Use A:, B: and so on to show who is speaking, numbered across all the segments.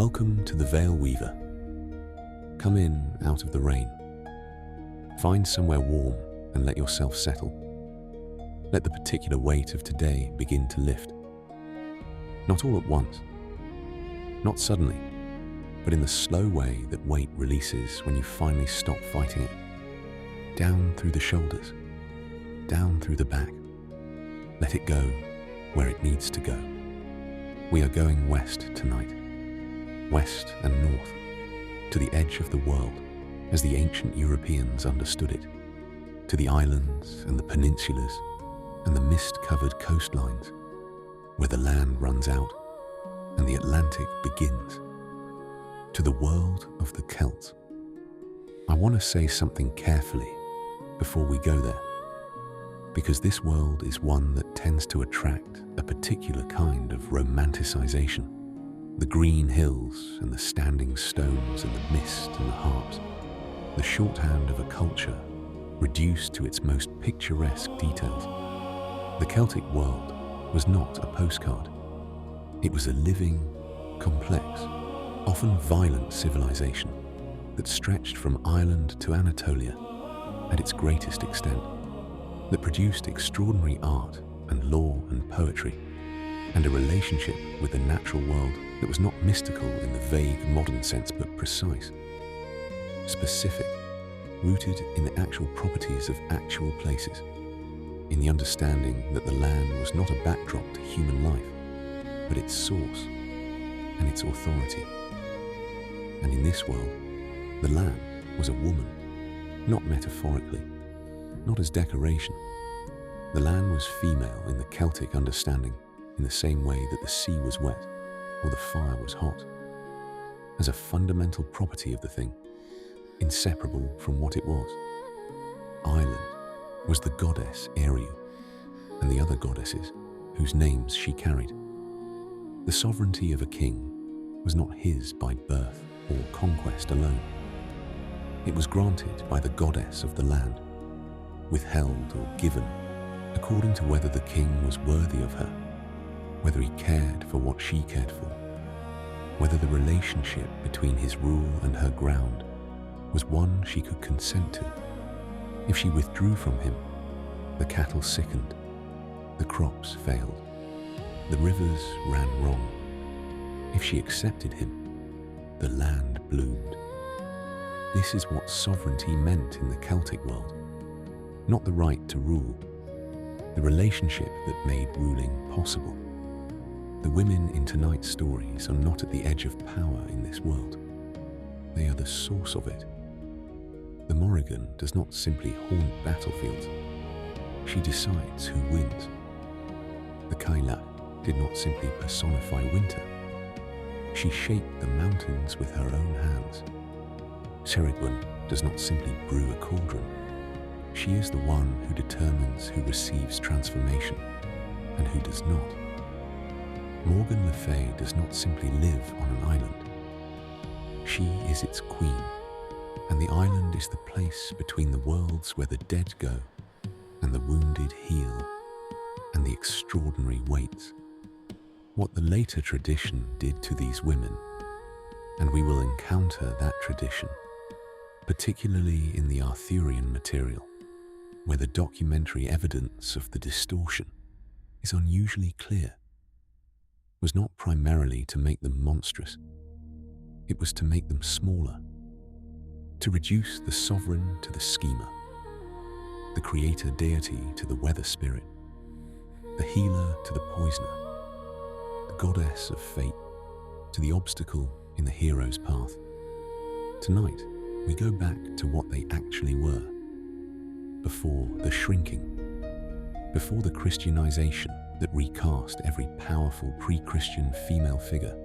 A: Welcome to the Veil Weaver. Come in out of the rain. Find somewhere warm and let yourself settle. Let the particular weight of today begin to lift. Not all at once, not suddenly, but in the slow way that weight releases when you finally stop fighting it. Down through the shoulders, down through the back. Let it go where it needs to go. We are going west tonight, west and north, to the edge of the world as the ancient Europeans understood it, to the islands and the peninsulas and the mist-covered coastlines, where the land runs out and the Atlantic begins, to the world of the Celts. I want to say something carefully before we go there, because this world is one that tends to attract a particular kind of romanticization. The green hills and the standing stones and the mist and the harps, the shorthand of a culture reduced to its most picturesque details. The Celtic world was not a postcard. It was a living, complex, often violent civilization that stretched from Ireland to Anatolia at its greatest extent, that produced extraordinary art and law and poetry, and a relationship with the natural world that was not mystical in the vague modern sense but precise, specific, rooted in the actual properties of actual places, in the understanding that the land was not a backdrop to human life, but its source and its authority. And in this world, the land was a woman, not metaphorically, not as decoration. The land was female in the Celtic understanding, in the same way that the sea was wet or the fire was hot, as a fundamental property of the thing, inseparable from what it was. Ireland was the goddess Ariel and the other goddesses whose names she carried. The sovereignty of a king was not his by birth or conquest alone. It was granted by the goddess of the land, withheld or given according to whether the king was worthy of her, whether he cared for what she cared for, whether the relationship between his rule and her ground was one she could consent to. If she withdrew from him, the cattle sickened, the crops failed, the rivers ran wrong. If she accepted him, the land bloomed. This is what sovereignty meant in the Celtic world, not the right to rule, the relationship that made ruling possible. The women in tonight's stories are not at the edge of power in this world. They are the source of it. The Morrígan does not simply haunt battlefields. She decides who wins. The Cailleach did not simply personify winter. She shaped the mountains with her own hands. Cerridwen does not simply brew a cauldron. She is the one who determines who receives transformation and who does not. Morgan Le Fay does not simply live on an island. She is its queen, and the island is the place between the worlds where the dead go and the wounded heal, and the extraordinary waits. What the later tradition did to these women, and we will encounter that tradition, particularly in the Arthurian material, where the documentary evidence of the distortion is unusually clear, was not primarily to make them monstrous. It was to make them smaller, to reduce the sovereign to the schemer, the creator deity to the weather spirit, the healer to the poisoner, the goddess of fate to the obstacle in the hero's path. Tonight, we go back to what they actually were, before the shrinking, before the Christianization that recast every powerful pre-Christian female figure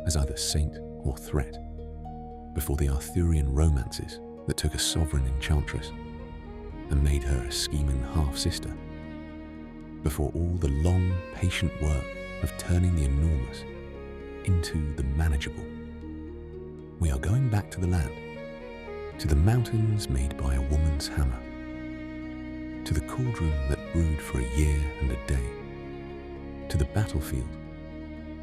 A: as either saint or threat, before the Arthurian romances that took a sovereign enchantress and made her a scheming half-sister, before all the long, patient work of turning the enormous into the manageable. We are going back to the land, to the mountains made by a woman's hammer, to the cauldron that brewed for a year and a day, to the battlefield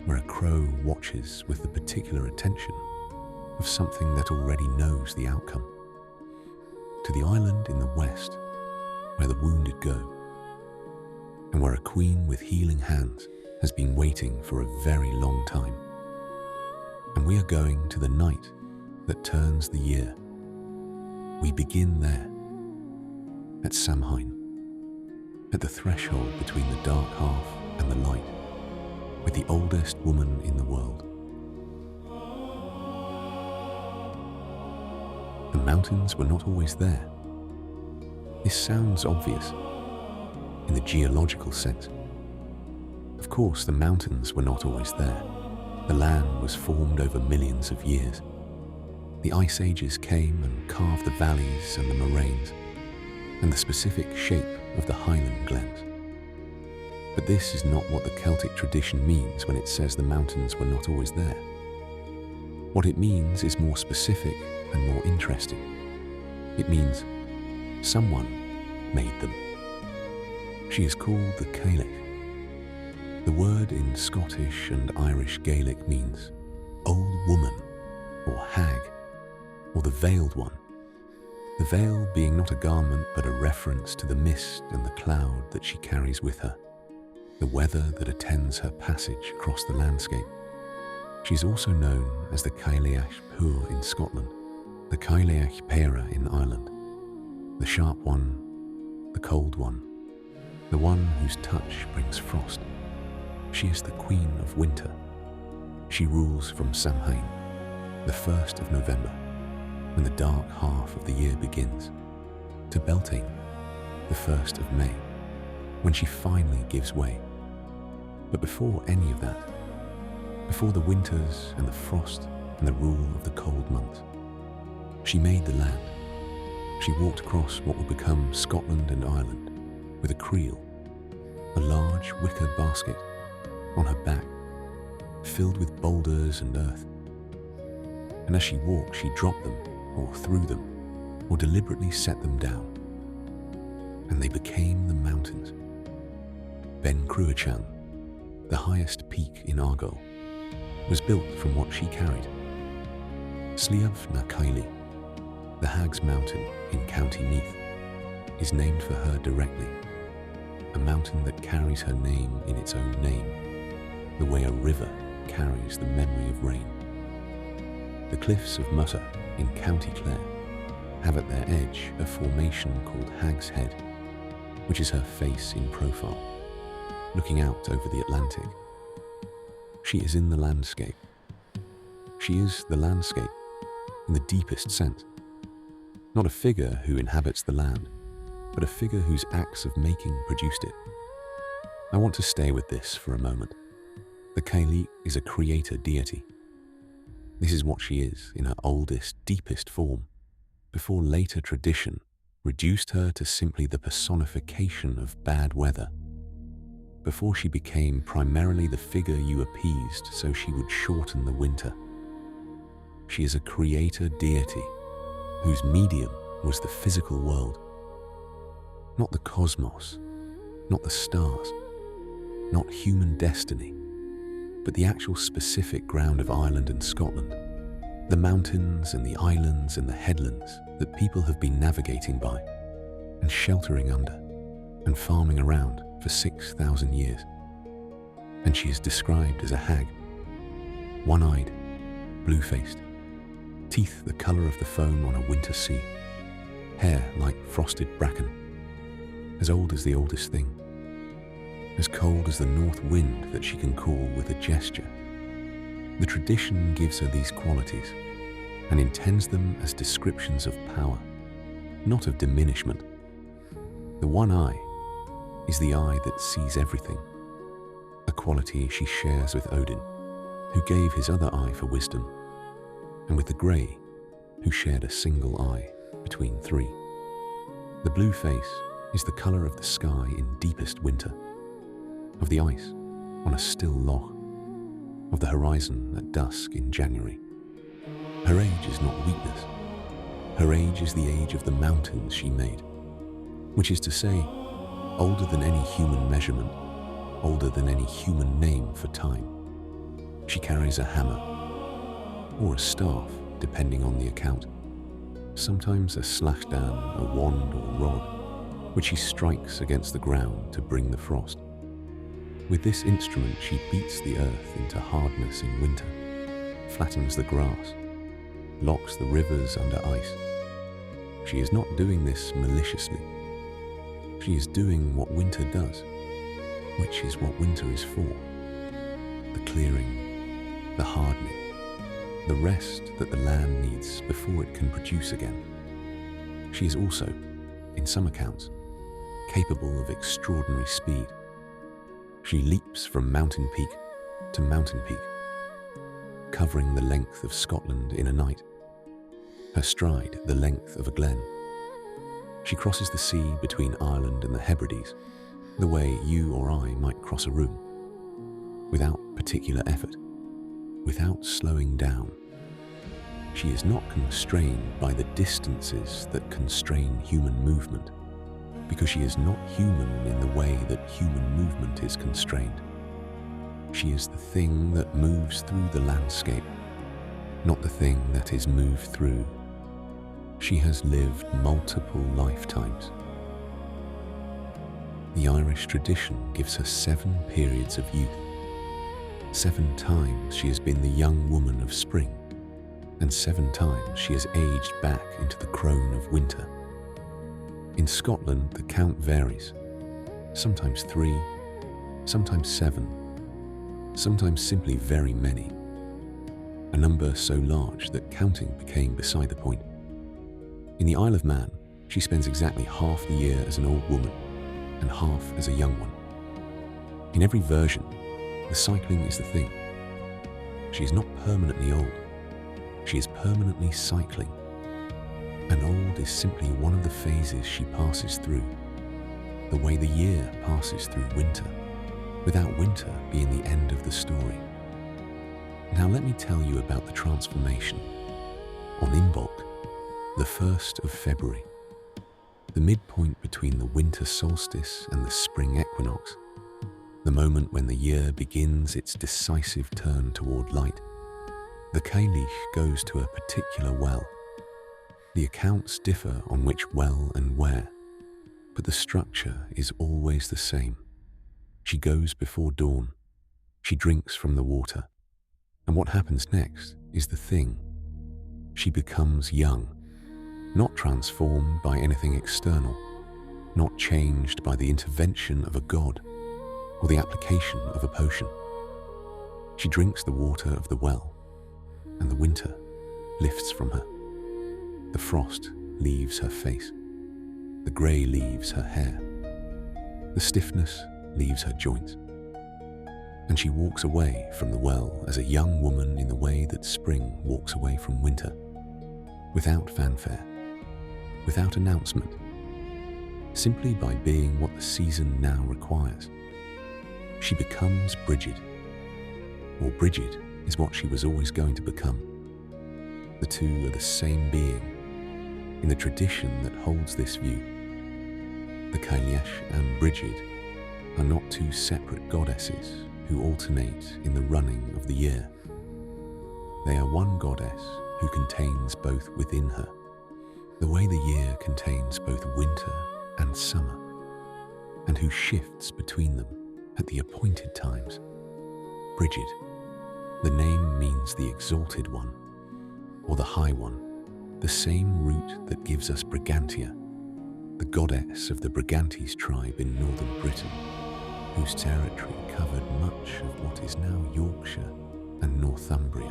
A: where a crow watches with the particular attention of something that already knows the outcome, to the island in the west where the wounded go, and where a queen with healing hands has been waiting for a very long time. And we are going to the night that turns the year. We begin there, at Samhain, at the threshold between the dark half and the light, with the oldest woman in the world. The mountains were not always there. This sounds obvious in the geological sense. Of course, the mountains were not always there. The land was formed over millions of years. The ice ages came and carved the valleys and the moraines, and the specific shape of the highland glens. But this is not what the Celtic tradition means when it says the mountains were not always there. What it means is more specific and more interesting. It means someone made them. She is called the Cailleach. The word in Scottish and Irish Gaelic means old woman or hag, or the veiled one. The veil being not a garment but a reference to the mist and the cloud that she carries with her, the weather that attends her passage across the landscape. She is also known as the Cailleach Pur in Scotland, the Cailleach Pera in Ireland, the sharp one, the cold one, the one whose touch brings frost. She is the queen of winter. She rules from Samhain, the 1st of November, when the dark half of the year begins, to Beltane, the 1st of May, when she finally gives way. But before any of that, before the winters and the frost and the rule of the cold months, she made the land. She walked across what will become Scotland and Ireland with a creel, a large wicker basket on her back, filled with boulders and earth. And as she walked, she dropped them, or threw them, or deliberately set them down. And they became the mountains. Ben Cruachan, the highest peak in Argyll, was built from what she carried. Sliabh na Cailleach, the Hag's Mountain in County Meath, is named for her directly, a mountain that carries her name in its own name, the way a river carries the memory of rain. The cliffs of Mutter in County Clare have at their edge a formation called Hag's Head, which is her face in profile, looking out over the Atlantic. She is in the landscape. She is the landscape in the deepest sense. Not a figure who inhabits the land, but a figure whose acts of making produced it. I want to stay with this for a moment. The Cailleach is a creator deity. This is what she is in her oldest, deepest form, before later tradition reduced her to simply the personification of bad weather, before she became primarily the figure you appeased so she would shorten the winter. She is a creator deity whose medium was the physical world, not the cosmos, not the stars, not human destiny, but the actual specific ground of Ireland and Scotland, the mountains and the islands and the headlands that people have been navigating by and sheltering under and farming around for 6,000 years. And she is described as a hag, one-eyed, blue-faced, teeth the colour of the foam on a winter sea, hair like frosted bracken, as old as the oldest thing, as cold as the north wind that she can cool with a gesture. The tradition gives her these qualities and intends them as descriptions of power, not of diminishment. The one eye is the eye that sees everything, a quality she shares with Odin, who gave his other eye for wisdom, and with the grey, who shared a single eye between three. The blue face is the colour of the sky in deepest winter, of the ice on a still loch, of the horizon at dusk in January. Her age is not weakness. Her age is the age of the mountains she made, which is to say, older than any human measurement, older than any human name for time. She carries a hammer, or a staff, depending on the account, sometimes a slashdan, a wand or rod, which she strikes against the ground to bring the frost. With this instrument she beats the earth into hardness in winter, flattens the grass, locks the rivers under ice. She is not doing this maliciously. She is doing what winter does, which is what winter is for: the clearing, the hardening, the rest that the land needs before it can produce again. She is also, in some accounts, capable of extraordinary speed. She leaps from mountain peak to mountain peak, covering the length of Scotland in a night, her stride the length of a glen. She crosses the sea between Ireland and the Hebrides, the way you or I might cross a room, without particular effort, without slowing down. She is not constrained by the distances that constrain human movement, because she is not human in the way that human movement is constrained. She is the thing that moves through the landscape, not the thing that is moved through. She has lived multiple lifetimes. The Irish tradition gives her 7 periods of youth. 7 times she has been the young woman of spring, and 7 times she has aged back into the crone of winter. In Scotland, the count varies, sometimes 3, sometimes 7, sometimes simply very many, a number so large that counting became beside the point. In the Isle of Man, she spends exactly half the year as an old woman and half as a young one. In every version, the cycling is the thing. She is not permanently old, she is permanently cycling. And old is simply one of the phases she passes through, the way the year passes through winter, without winter being the end of the story. Now let me tell you about the transformation. On Imbolc, the 1st of February, the midpoint between the winter solstice and the spring equinox, the moment when the year begins its decisive turn toward light, the Cailleach goes to a particular well. The accounts differ on which well and where, but the structure is always the same. She goes before dawn, she drinks from the water, and what happens next is the thing. She becomes young, not transformed by anything external, not changed by the intervention of a god or the application of a potion. She drinks the water of the well, and the winter lifts from her. The frost leaves her face, the grey leaves her hair, the stiffness leaves her joints, and she walks away from the well as a young woman in the way that spring walks away from winter, without fanfare, without announcement, simply by being what the season now requires. She becomes Brigid, or Brigid is what she was always going to become. The two are the same being. In the tradition that holds this view, the Cailleach and Brigid are not 2 separate goddesses who alternate in the running of the year. They are one goddess who contains both within her, the way the year contains both winter and summer, and who shifts between them at the appointed times. Brigid, the name means the exalted one, or the high one, the same root that gives us Brigantia, the goddess of the Brigantes tribe in northern Britain, whose territory covered much of what is now Yorkshire and Northumbria.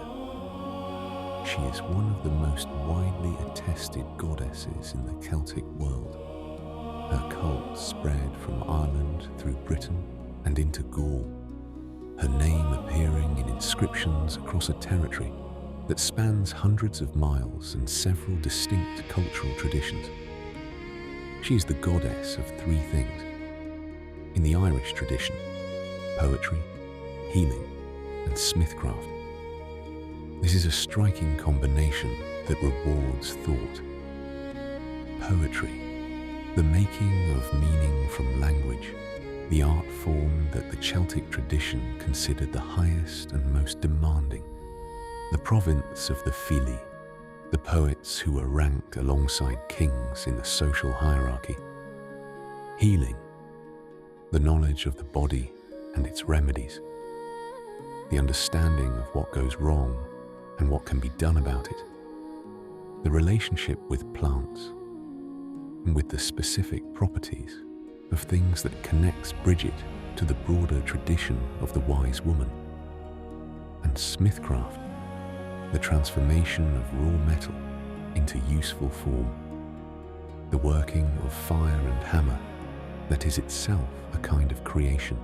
A: She is one of the most widely attested goddesses in the Celtic world. Her cult spread from Ireland through Britain and into Gaul, her name appearing in inscriptions across a territory that spans hundreds of miles and several distinct cultural traditions. She is the goddess of 3 things. In the Irish tradition, poetry, healing, and smithcraft. This is a striking combination that rewards thought. Poetry, the making of meaning from language, the art form that the Celtic tradition considered the highest and most demanding, the province of the Fili, the poets who were ranked alongside kings in the social hierarchy. Healing, the knowledge of the body and its remedies, the understanding of what goes wrong and what can be done about it, the relationship with plants, and with the specific properties of things that connects Brigid to the broader tradition of the wise woman, and smithcraft, the transformation of raw metal into useful form, the working of fire and hammer that is itself a kind of creation,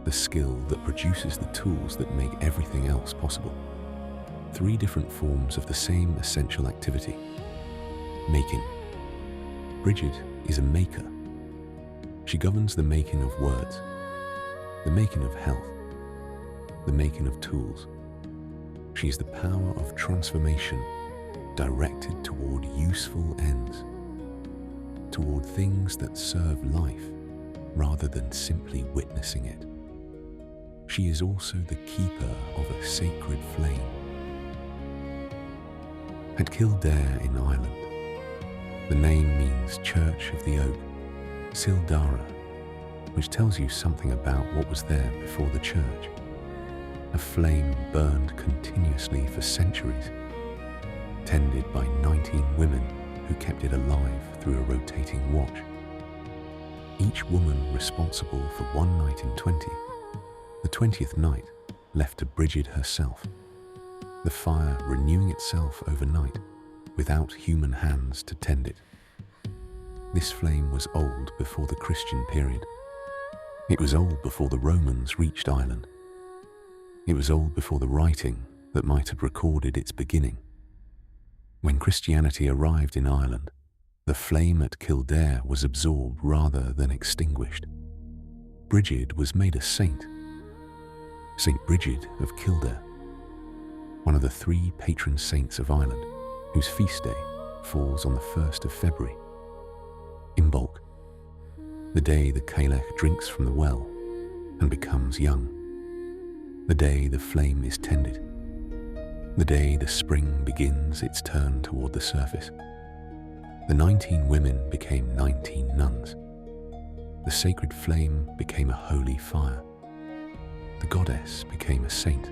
A: the skill that produces the tools that make everything else possible. 3 different forms of the same essential activity. Making. Brigid is a maker. She governs the making of words, the making of health, the making of tools. She is the power of transformation directed toward useful ends, toward things that serve life rather than simply witnessing it. She is also the keeper of a sacred flame. At Kildare in Ireland, the name means Church of the Oak, Sildara, which tells you something about what was there before the church. A flame burned continuously for centuries, tended by 19 women who kept it alive through a rotating watch. Each woman responsible for one night in 20, the 20th night left to Brigid herself, the fire renewing itself overnight without human hands to tend it. This flame was old before the Christian period. It was old before the Romans reached Ireland. It was old before the writing that might have recorded its beginning. When Christianity arrived in Ireland, the flame at Kildare was absorbed rather than extinguished. Brigid was made a saint. Saint Brigid of Kildare, one of the 3 patron saints of Ireland, whose feast day falls on the 1st of February. Imbolc, the day the Cailleach drinks from the well and becomes young, the day the flame is tended, the day the spring begins its turn toward the surface. The 19 women became 19 nuns. The sacred flame became a holy fire. The goddess became a saint,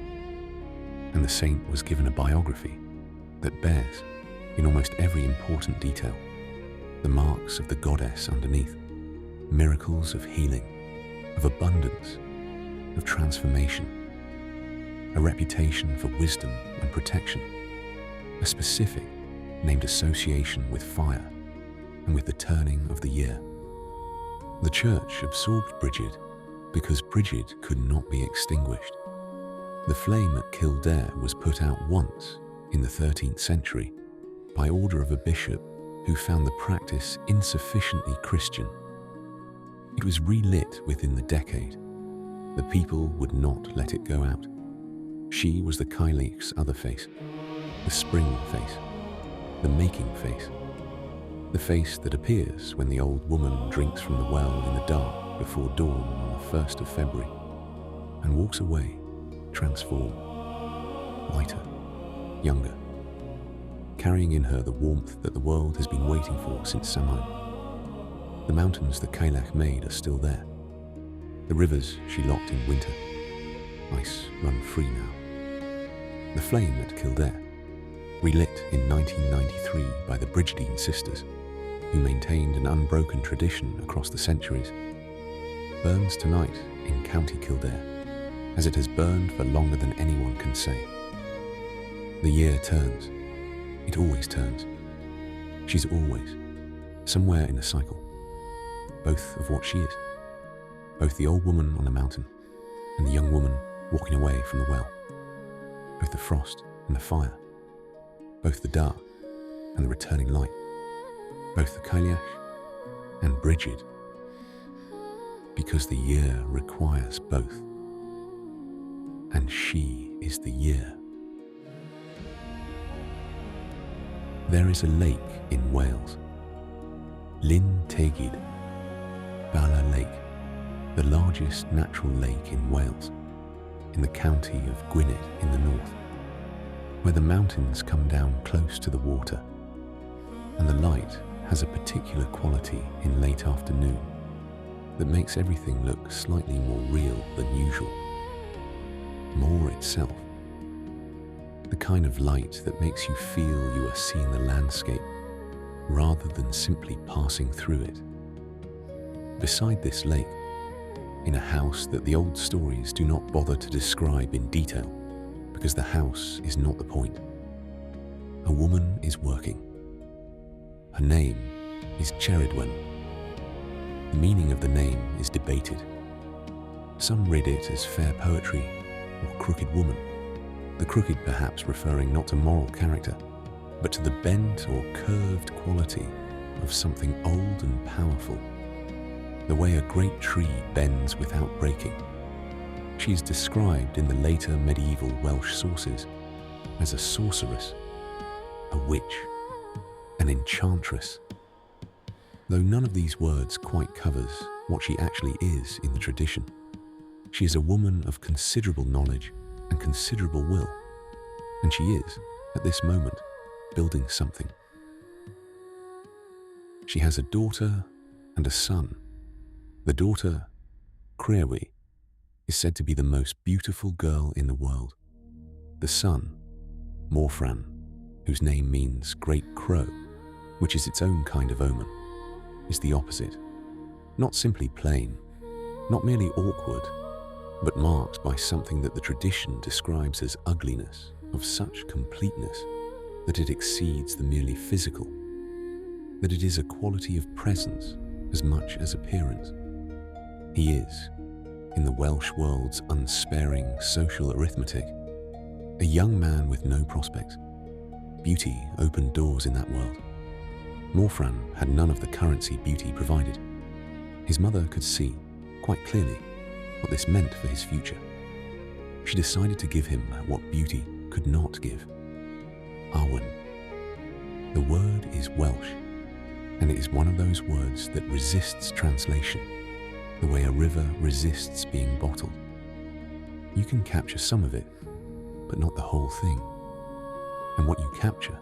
A: and the saint was given a biography that bears, in almost every important detail, the marks of the goddess underneath, miracles of healing, of abundance, of transformation, a reputation for wisdom and protection, a specific named association with fire and with the turning of the year. The church absorbed Brigid because Brigid could not be extinguished. The flame at Kildare was put out once in the 13th century by order of a bishop who found the practice insufficiently Christian. It was relit within the decade. The people would not let it go out. She was the Cailleach's other face, the spring face, the making face, the face that appears when the old woman drinks from the well in the dark before dawn on the 1st of February and walks away transformed, lighter, younger, carrying in her the warmth that the world has been waiting for since Samhain. The mountains that Cailleach made are still there. The rivers she locked in winter, ice run free now. The flame at Kildare, relit in 1993 by the Brigidine sisters, who maintained an unbroken tradition across the centuries, burns tonight in County Kildare, as it has burned for longer than anyone can say. The year turns. It always turns. She's always, somewhere in a cycle, both of what she is, both the old woman on the mountain and the young woman walking away from the well, both the frost and the fire, both the dark and the returning light, both the Cailleach and Brigid, because the year requires both, and she is the year. There is a lake in Wales, Llyn Tegid, Bala Lake, the largest natural lake in Wales, in the county of Gwynedd in the north, where the mountains come down close to the water, and the light has a particular quality in late afternoon that makes everything look slightly more real than usual. More itself. The kind of light that makes you feel you are seeing the landscape rather than simply passing through it. Beside this lake, in a house that the old stories do not bother to describe in detail because the house is not the point, a woman is working. Her name is Cerridwen. The meaning of the name is debated. Some read it as fair poetry or crooked woman, the crooked perhaps referring not to moral character, but to the bent or curved quality of something old and powerful, the way a great tree bends without breaking. She is described in the later medieval Welsh sources as a sorceress, a witch, an enchantress, though none of these words quite covers what she actually is in the tradition. She is a woman of considerable knowledge and considerable will, and she is, at this moment, building something. She has a daughter and a son. The daughter, Cailleach, is said to be the most beautiful girl in the world. The son, Morrígan, whose name means great crow, which is its own kind of omen, is the opposite. Not simply plain, not merely awkward, but marked by something that the tradition describes as ugliness of such completeness that it exceeds the merely physical, that it is a quality of presence as much as appearance. He is, in the Welsh world's unsparing social arithmetic, a young man with no prospects. Beauty opened doors in that world. Morrígan had none of the currency beauty provided. His mother could see, quite clearly, what this meant for his future. She decided to give him what beauty could not give. Avalon. The word is Welsh, and it is one of those words that resists translation, the way a river resists being bottled. You can capture some of it, but not the whole thing. And what you capture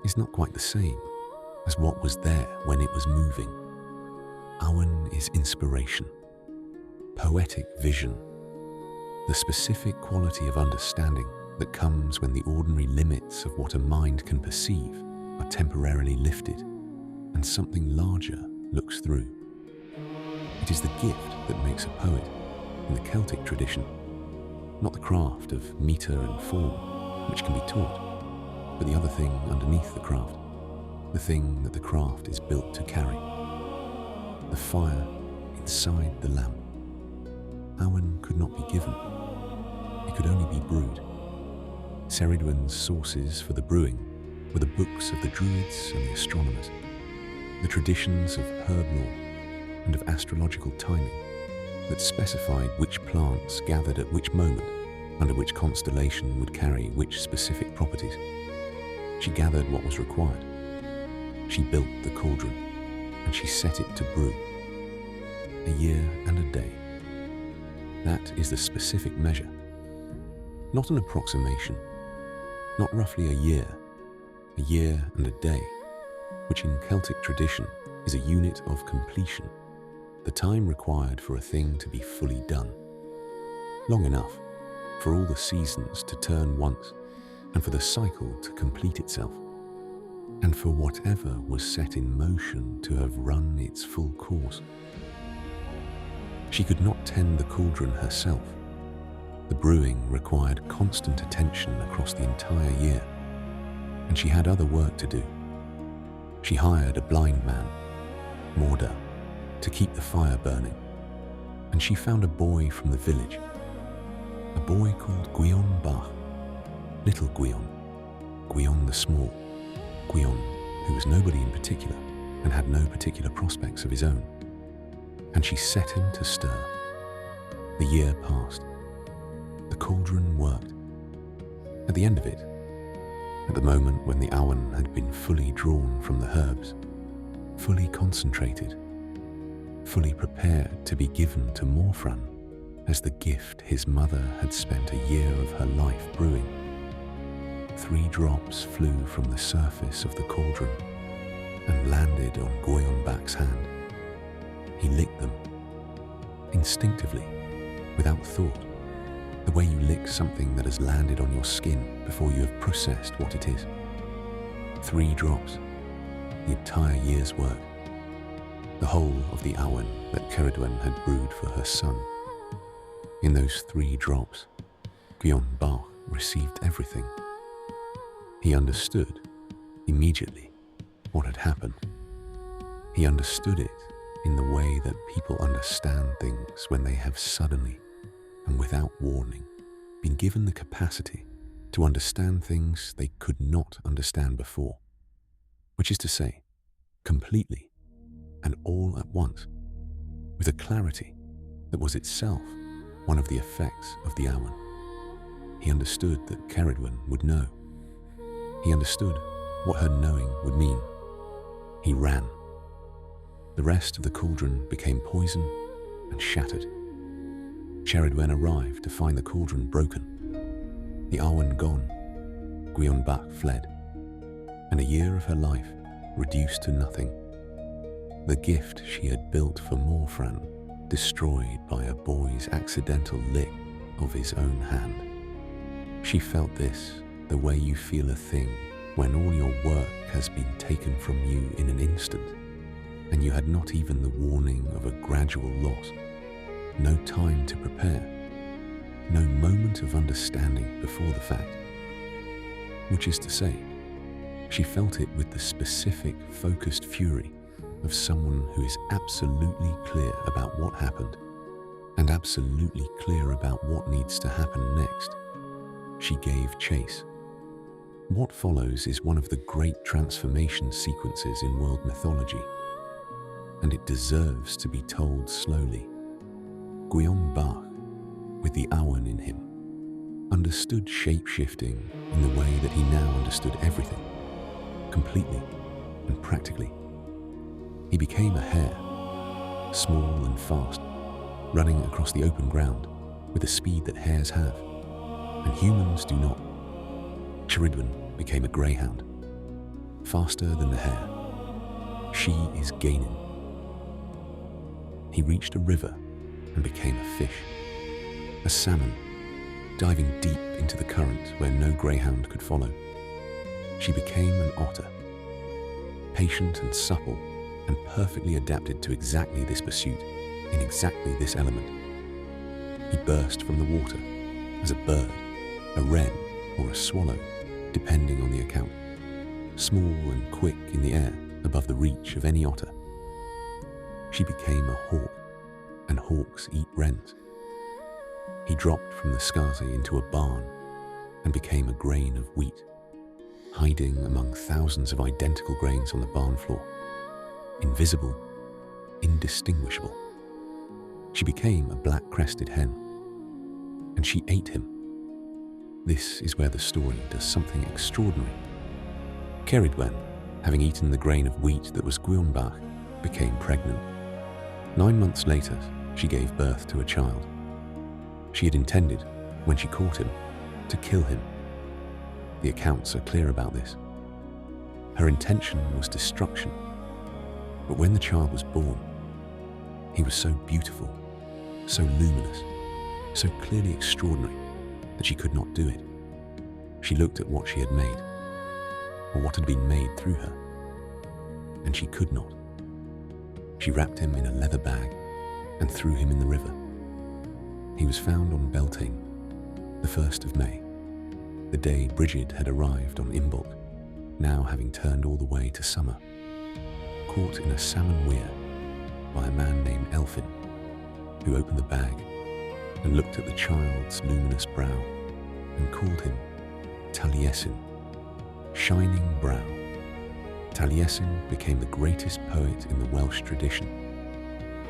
A: is not quite the same as what was there when it was moving. Avalon is inspiration, poetic vision, the specific quality of understanding that comes when the ordinary limits of what a mind can perceive are temporarily lifted and something larger looks through. It is the gift that makes a poet in the Celtic tradition, not the craft of metre and form, which can be taught, but the other thing underneath the craft, the thing that the craft is built to carry. The fire inside the lamp. Avalon could not be given. It could only be brewed. Cerridwen's sources for the brewing were the books of the druids and the astronomers, the traditions of herb lore and of astrological timing that specified which plants gathered at which moment under which constellation would carry which specific properties. She gathered what was required. She built the cauldron, and she set it to brew. A year and a day. That is the specific measure. Not an approximation, not roughly a year and a day, which in Celtic tradition is a unit of completion, the time required for a thing to be fully done. Long enough for all the seasons to turn once, and for the cycle to complete itself, and for whatever was set in motion to have run its full course. She could not tend the cauldron herself. The brewing required constant attention across the entire year, and she had other work to do. She hired a blind man, Morda, to keep the fire burning, and she found a boy from the village, a boy called Gwion Bach, little Gwion, Gwion the Small, Gwion who was nobody in particular and had no particular prospects of his own, and she set him to stir. The year passed. The cauldron worked. At the end of it, at the moment when the awan had been fully drawn from the herbs, fully concentrated, fully prepared to be given to Morfran as the gift his mother had spent a year of her life brewing. 3 drops flew from the surface of the cauldron and landed on Goyonbach's hand. He licked them, instinctively, without thought, the way you lick something that has landed on your skin before you have processed what it is. 3 drops, the entire year's work, the whole of the awen that Cerridwen had brewed for her son. In those 3 drops, Goyonbach received everything. He understood, immediately, what had happened. He understood it in the way that people understand things when they have suddenly, and without warning, been given the capacity to understand things they could not understand before, which is to say, completely and all at once, with a clarity that was itself one of the effects of the awen. He understood that Cerridwen would know. He understood what her knowing would mean. He ran. The rest of the cauldron became poison and shattered. Cerridwen arrived to find the cauldron broken, the awen gone. Goyonbach fled, and a year of her life reduced to nothing. The gift she had built for Morfran destroyed by a boy's accidental lick of his own hand. She felt this the way you feel a thing when all your work has been taken from you in an instant, and you had not even the warning of a gradual loss, no time to prepare, no moment of understanding before the fact. Which is to say, she felt it with the specific, focused fury of someone who is absolutely clear about what happened and absolutely clear about what needs to happen next. She gave chase. What follows is one of the great transformation sequences in world mythology, and it deserves to be told slowly. Goyonbach, with the awen in him, understood shape-shifting in the way that he now understood everything, completely and practically. He became a hare, small and fast, running across the open ground with the speed that hares have, and humans do not. Cerridwen became a greyhound, faster than the hare. She is gaining. He reached a river and became a fish, a salmon, diving deep into the current where no greyhound could follow. She became an otter, patient and supple and perfectly adapted to exactly this pursuit in exactly this element. He burst from the water as a bird, a wren, or a swallow, depending on the account, small and quick in the air above the reach of any otter. She became a hawk, and hawks eat wrens. He dropped from the Skazi into a barn and became a grain of wheat, hiding among thousands of identical grains on the barn floor, invisible, indistinguishable. She became a black-crested hen, and she ate him. This is where the story does something extraordinary. Cerridwen, having eaten the grain of wheat that was Goyonbach, became pregnant. 9 months later, she gave birth to a child. She had intended, when she caught him, to kill him. The accounts are clear about this. Her intention was destruction. But when the child was born, he was so beautiful, so luminous, so clearly extraordinary that she could not do it. She looked at what she had made, or what had been made through her, and she could not. She wrapped him in a leather bag and threw him in the river. He was found on Beltane, the 1st of May, the day Brigid had arrived on Imbolc, now having turned all the way to summer, caught in a salmon weir by a man named Elfin, who opened the bag and looked at the child's luminous brow and called him Taliesin, shining brow. Taliesin became the greatest poet in the Welsh tradition,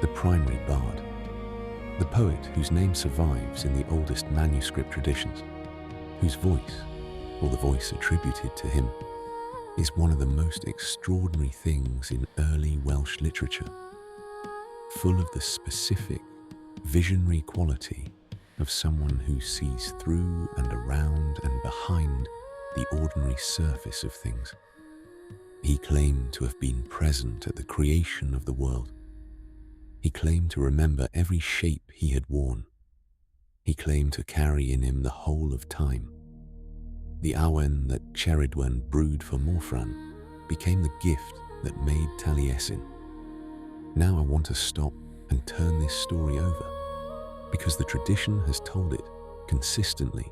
A: the primary bard, the poet whose name survives in the oldest manuscript traditions, whose voice, or the voice attributed to him, is one of the most extraordinary things in early Welsh literature. full of the specific, visionary quality of someone who sees through and around and behind the ordinary surface of things. He claimed to have been present at the creation of the world. He claimed to remember every shape he had worn. He claimed to carry in him the whole of time. The awen that Cerridwen brewed for Morfran became the gift that made Taliesin. Now I want to stop and turn this story over, because the tradition has told it consistently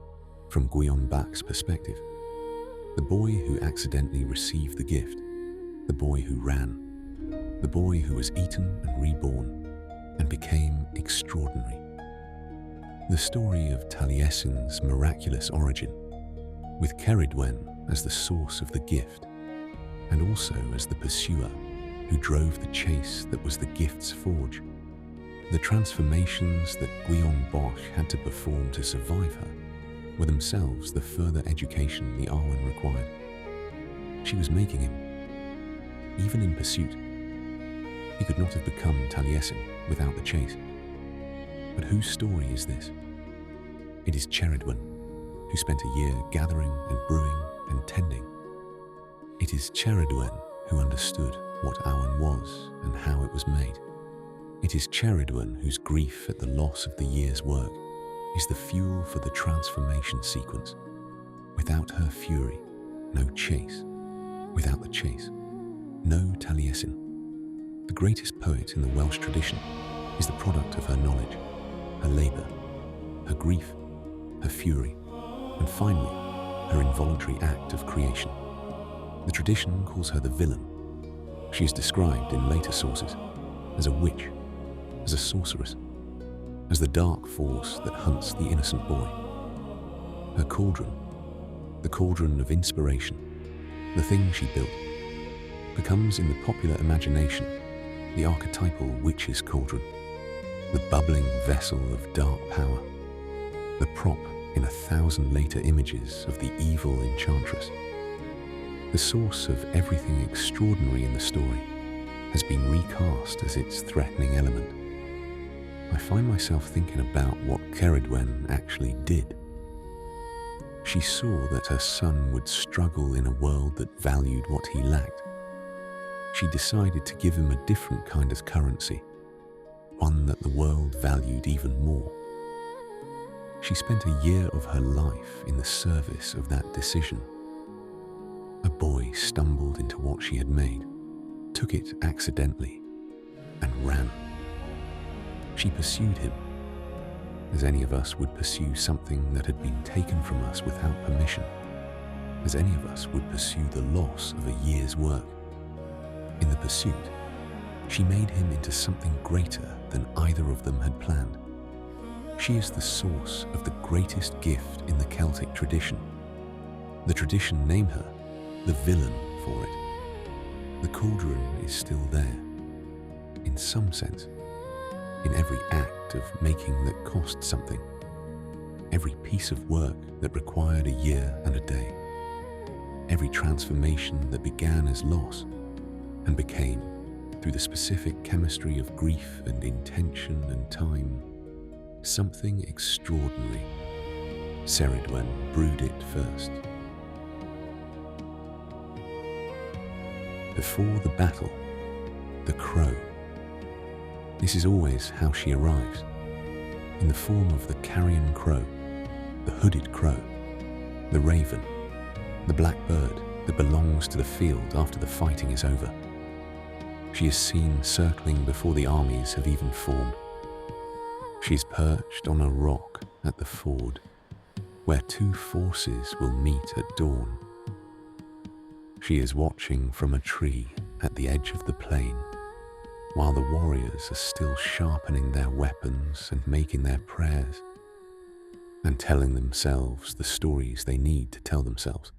A: from Gwion Bach's perspective. The boy who accidentally received the gift, the boy who ran, the boy who was eaten and reborn and became extraordinary. The story of Taliesin's miraculous origin, with Cerridwen as the source of the gift, and also as the pursuer who drove the chase that was the gift's forge. The transformations that Gwion Bosch had to perform to survive her were themselves the further education the Arwen required. She was making him. Even in pursuit, he could not have become Taliesin without the chase. But whose story is this? It is Cerridwen, who spent a year gathering and brewing and tending. It is Cerridwen who understood what Awen was and how it was made. It is Cerridwen whose grief at the loss of the year's work is the fuel for the transformation sequence. Without her fury, no chase. Without the chase, no Taliesin. The greatest poet in the Welsh tradition is the product of her knowledge, her labour, her grief, her fury, and finally, her involuntary act of creation. The tradition calls her the villain. She is described in later sources as a witch, as a sorceress, as the dark force that hunts the innocent boy. Her cauldron, the Cauldron of Inspiration, the thing she built, becomes in the popular imagination the archetypal witch's cauldron, the bubbling vessel of dark power, the prop in 1,000 later images of the evil enchantress. The source of everything extraordinary in the story has been recast as its threatening element. I find myself thinking about what Cerridwen actually did. She saw that her son would struggle in a world that valued what he lacked. She decided to give him a different kind of currency, one that the world valued even more. She spent a year of her life in the service of that decision. A boy stumbled into what she had made, took it accidentally, and ran. She pursued him, as any of us would pursue something that had been taken from us without permission, as any of us would pursue the loss of a year's work. In the pursuit, she made him into something greater than either of them had planned. She is the source of the greatest gift in the Celtic tradition. The tradition named her the villain for it. The cauldron is still there, in some sense, in every act of making that cost something, every piece of work that required a year and a day, every transformation that began as loss and became, through the specific chemistry of grief and intention and time, something extraordinary. Cerridwen brewed it first. Before the battle, the crow. This is always how she arrives, in the form of the carrion crow, the hooded crow, the raven, the black bird that belongs to the field after the fighting is over. She is seen circling before the armies have even formed. She is perched on a rock at the ford, where two forces will meet at dawn. She is watching from a tree at the edge of the plain, while the warriors are still sharpening their weapons and making their prayers, and telling themselves the stories they need to tell themselves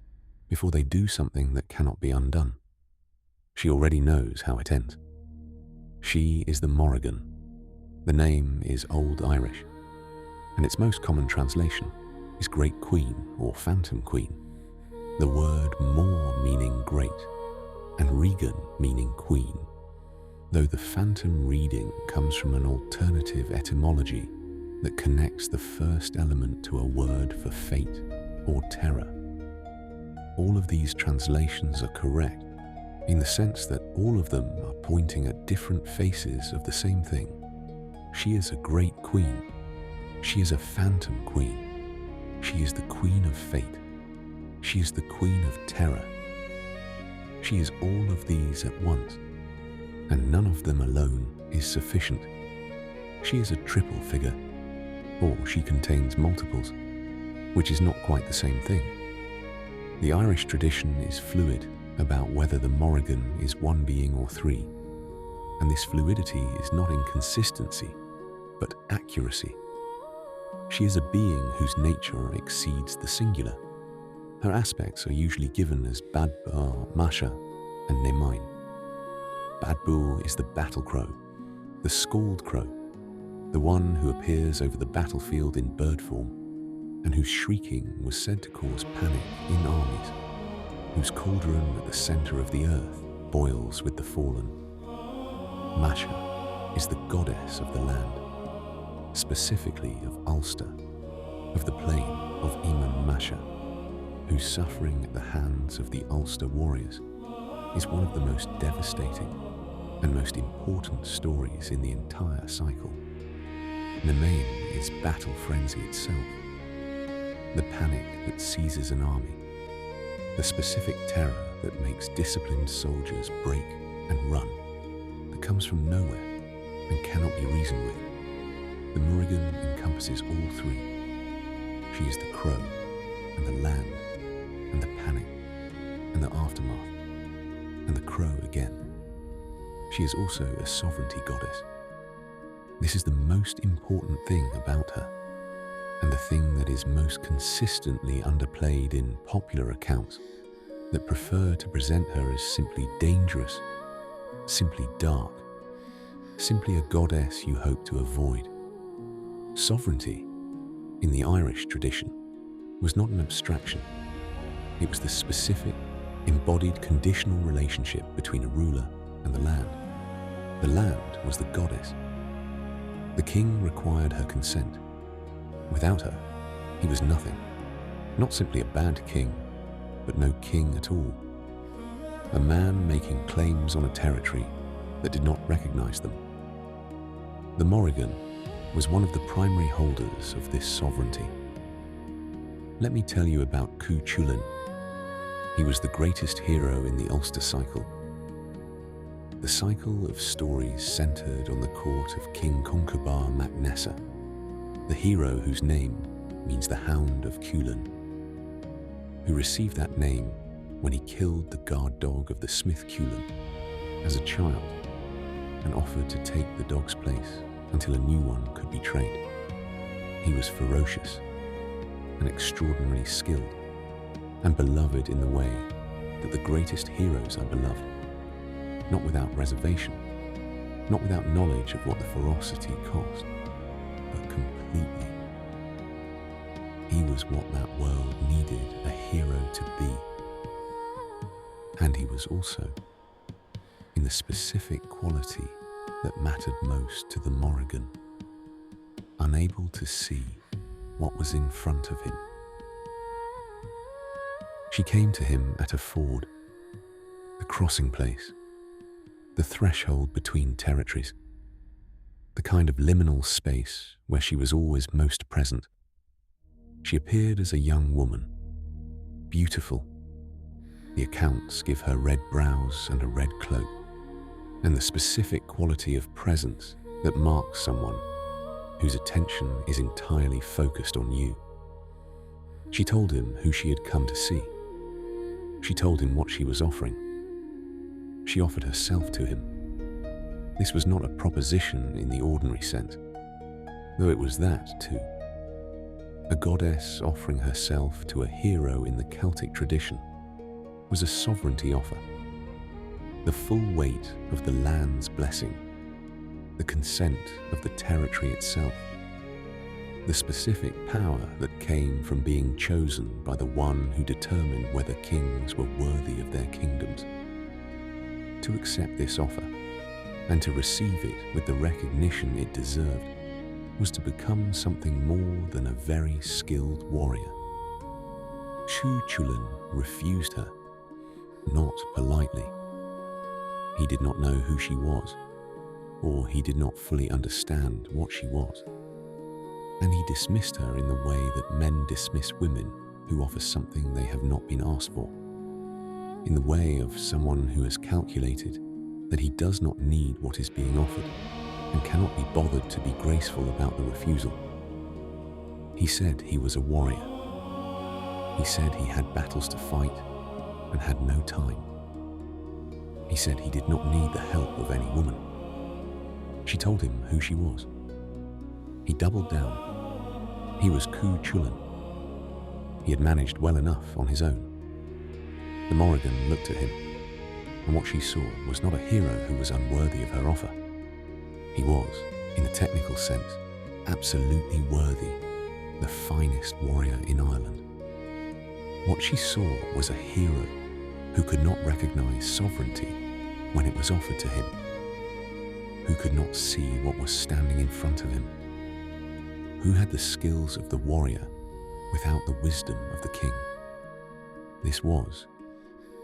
A: before they do something that cannot be undone. She already knows how it ends. She is the Morrígan. The name is Old Irish, and its most common translation is Great Queen or Phantom Queen, the word Mor meaning great, and Regan meaning queen. though the phantom reading comes from an alternative etymology that connects the first element to a word for fate or terror. All of these translations are correct in the sense that all of them are pointing at different faces of the same thing. She is a great queen. She is a phantom queen. She is the queen of fate. She is the queen of terror. She is all of these at once, and none of them alone is sufficient. She is a triple figure, or she contains multiples, which is not quite the same thing. The Irish tradition is fluid about whether the Morrígan is one being or three, and this fluidity is not inconsistency, but accuracy. She is a being whose nature exceeds the singular. Her aspects are usually given as Badbur, Masha, and Nemain. Badbur is the battle crow, the scald crow, the one who appears over the battlefield in bird form, and whose shrieking was said to cause panic in armies, whose cauldron at the center of the earth boils with the fallen. Masha is the goddess of the land, specifically of Ulster, of the plain of Eamon Masha, whose suffering at the hands of the Ulster warriors is one of the most devastating and most important stories in the entire cycle. Nemain is battle frenzy itself, the panic that seizes an army, the specific terror that makes disciplined soldiers break and run, that comes from nowhere and cannot be reasoned with. The Morrígan encompasses all three. She is the crow and the land and the panic and the aftermath and the crow again. She is also a sovereignty goddess. This is the most important thing about her, and the thing that is most consistently underplayed in popular accounts that prefer to present her as simply dangerous, simply dark, simply a goddess you hope to avoid. Sovereignty, in the Irish tradition, was not an abstraction. It was the specific, embodied conditional relationship between a ruler and the land. The land was the goddess. The king required her consent. Without her, he was nothing. Not simply a bad king, but no king at all. A man making claims on a territory that did not recognize them. The Morrígan was one of the primary holders of this sovereignty. Let me tell you about Cú Chulainn. He was the greatest hero in the Ulster cycle. The cycle of stories centered on the court of King Conchobar mac Nessa, the hero whose name means the Hound of Chulainn, who received that name when he killed the guard dog of the smith Chulainn as a child and offered to take the dog's place until a new one could be trained. He was ferocious and extraordinarily skilled and beloved in the way that the greatest heroes are beloved, not without reservation, not without knowledge of what the ferocity cost, but completely. He was what that world needed a hero to be. And he was also, in the specific quality that mattered most to the Morrígan, unable to see what was in front of him. She came to him at a ford, the crossing place, the threshold between territories, the kind of liminal space where she was always most present. She appeared as a young woman, beautiful. The accounts give her red brows and a red cloak, and the specific quality of presence that marks someone whose attention is entirely focused on you. She told him who she had come to see. She told him what she was offering. She offered herself to him. This was not a proposition in the ordinary sense, though it was that too. A goddess offering herself to a hero in the Celtic tradition was a sovereignty offer. The full weight of the land's blessing, the consent of the territory itself, the specific power that came from being chosen by the one who determined whether kings were worthy of their kingdoms. To accept this offer and to receive it with the recognition it deserved was to become something more than a very skilled warrior. Cuchulainn refused her, not politely. He did not know who she was, or he did not fully understand what she was, and he dismissed her in the way that men dismiss women who offer something they have not been asked for, in the way of someone who has calculated that he does not need what is being offered and cannot be bothered to be graceful about the refusal. He said he was a warrior. He said he had battles to fight and had no time. He said he did not need the help of any woman. She told him who she was. He doubled down. He was Cuchulainn. He had managed well enough on his own. The Morrigan looked at him, and what she saw was not a hero who was unworthy of her offer. He was, in a technical sense, absolutely worthy, the finest warrior in Ireland. What she saw was a hero who could not recognize sovereignty when it was offered to him, who could not see what was standing in front of him, who had the skills of the warrior without the wisdom of the king. This was,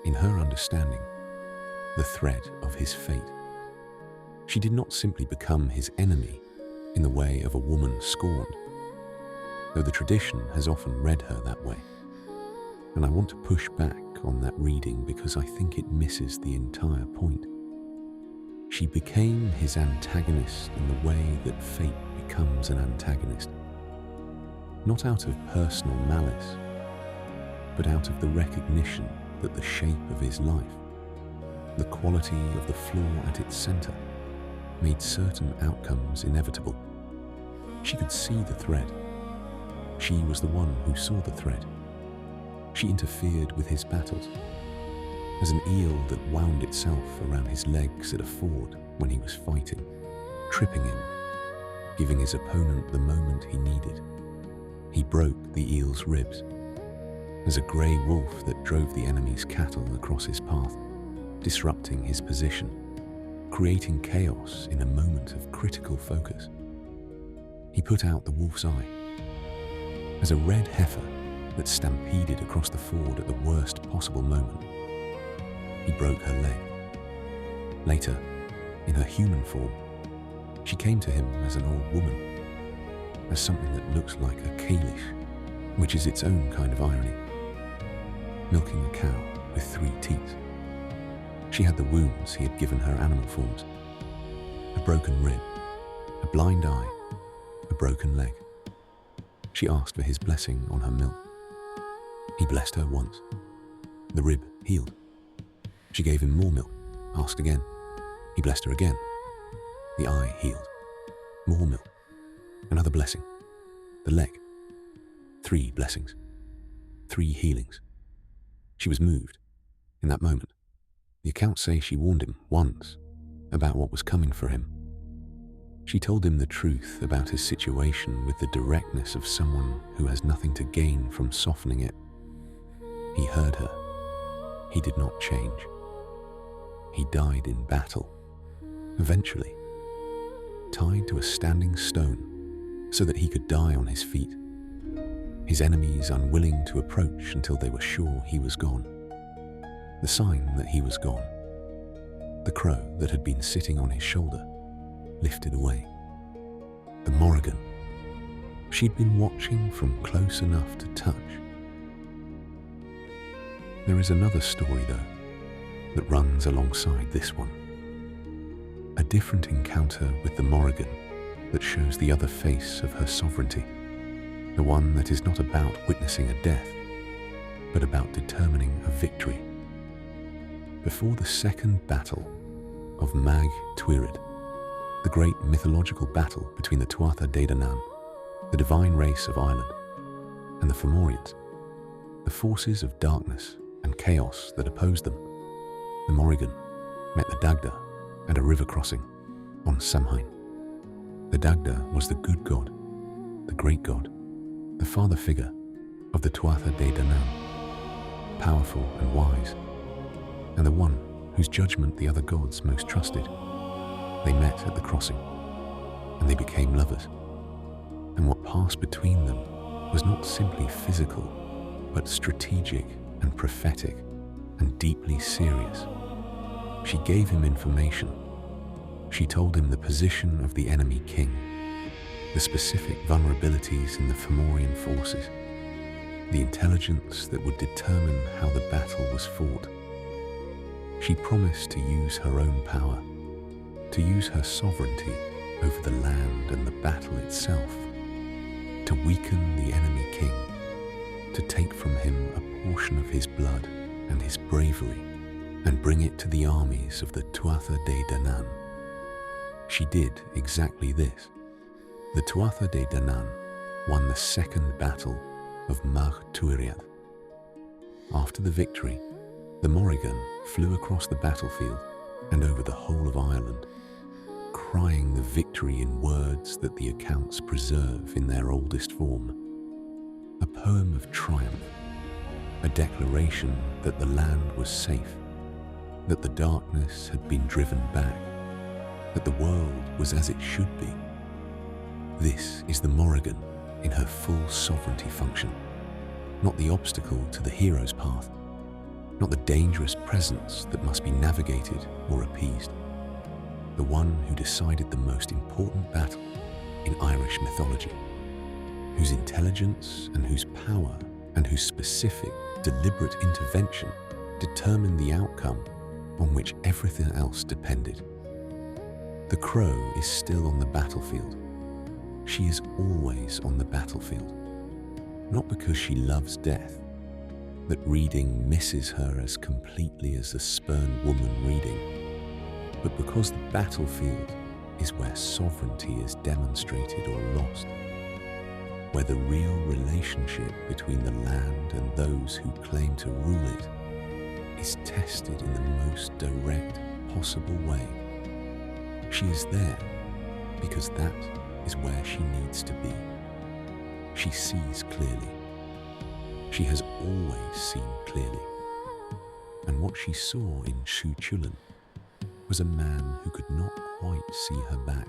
A: in her understanding, the thread of his fate. She did not simply become his enemy in the way of a woman scorned, though the tradition has often read her that way. And I want to push back on that reading because I think it misses the entire point. She became his antagonist in the way that fate becomes an antagonist, not out of personal malice, but out of the recognition that the shape of his life, the quality of the flaw at its center, made certain outcomes inevitable. She could see the thread. She was the one who saw the thread. She interfered with his battles, as an eel that wound itself around his legs at a ford when he was fighting, tripping him, giving his opponent the moment he needed. He broke the eel's ribs, as a grey wolf that drove the enemy's cattle across his path, disrupting his position, creating chaos in a moment of critical focus. He put out the wolf's eye, as a red heifer that stampeded across the ford at the worst possible moment. He broke her leg. Later, in her human form, she came to him as an old woman, as something that looks like a Cailleach, which is its own kind of irony, milking a cow with 3 teats. She had the wounds he had given her animal forms, a broken rib, a blind eye, a broken leg. She asked for his blessing on her milk. He blessed her once. The rib healed. She gave him more milk, asked again. He blessed her again. The eye healed. More milk. Another blessing. The leg. 3 blessings. 3 healings. She was moved. In that moment, the accounts say she warned him once about what was coming for him. She told him the truth about his situation with the directness of someone who has nothing to gain from softening it. He heard her. He did not change. He died in battle, eventually, tied to a standing stone so that he could die on his feet, his enemies unwilling to approach until they were sure he was gone. The sign that he was gone. The crow that had been sitting on his shoulder lifted away. The Morrigan. She'd been watching from close enough to touch. There is another story, though, that runs alongside this one. A different encounter with the Morrigan that shows the other face of her sovereignty, the one that is not about witnessing a death, but about determining a victory. Before the second battle of Mag Tuired, the great mythological battle between the Tuatha De Danann, the divine race of Ireland, and the Fomorians, the forces of darkness and chaos that opposed them, the Morrigan met the Dagda at a river crossing on Samhain. The Dagda was the good god, the great god, the father figure of the Tuatha De Danann, powerful and wise, and the one whose judgment the other gods most trusted. They met at the crossing, and they became lovers. And what passed between them was not simply physical, but strategic and prophetic and deeply serious. She gave him information. She told him the position of the enemy king, the specific vulnerabilities in the Fomorian forces, the intelligence that would determine how the battle was fought. She promised to use her own power, to use her sovereignty over the land and the battle itself, to weaken the enemy king, to take from him a portion of his blood and his bravery and bring it to the armies of the Tuatha De Danann. She did exactly this. The Tuatha De Danann won the second battle of Mach Tuiriath. After the victory, the Morrígan flew across the battlefield and over the whole of Ireland, crying the victory in words that the accounts preserve in their oldest form. A poem of triumph, a declaration that the land was safe, that the darkness had been driven back, that the world was as it should be. This is the Morrígan in her full sovereignty function, not the obstacle to the hero's path, not the dangerous presence that must be navigated or appeased. The one who decided the most important battle in Irish mythology, whose intelligence and whose power and whose specific, deliberate intervention determined the outcome on which everything else depended. The crow is still on the battlefield. She is always on the battlefield, not because she loves death, that reading misses her as completely as a spurned woman reading, but because the battlefield is where sovereignty is demonstrated or lost, where the real relationship between the land and those who claim to rule it is tested in the most direct possible way. She is there because that is where she needs to be. She sees clearly. She has always seen clearly. And what she saw in Shu Chulin was a man who could not quite see her back.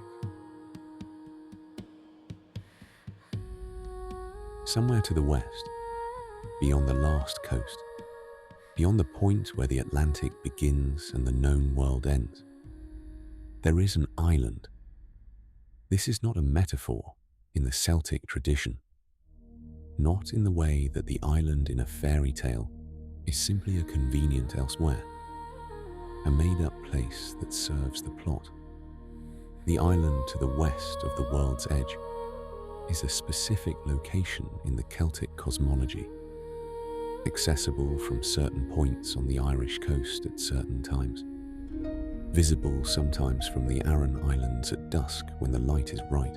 A: Somewhere to the west, beyond the last coast, beyond the point where the Atlantic begins and the known world ends, there is an island. This is not a metaphor in the Celtic tradition, not in the way that the island in a fairy tale is simply a convenient elsewhere, a made-up place that serves the plot. The island to the west of the world's edge is a specific location in the Celtic cosmology, accessible from certain points on the Irish coast at certain times, visible sometimes from the Aran Islands at dusk when the light is right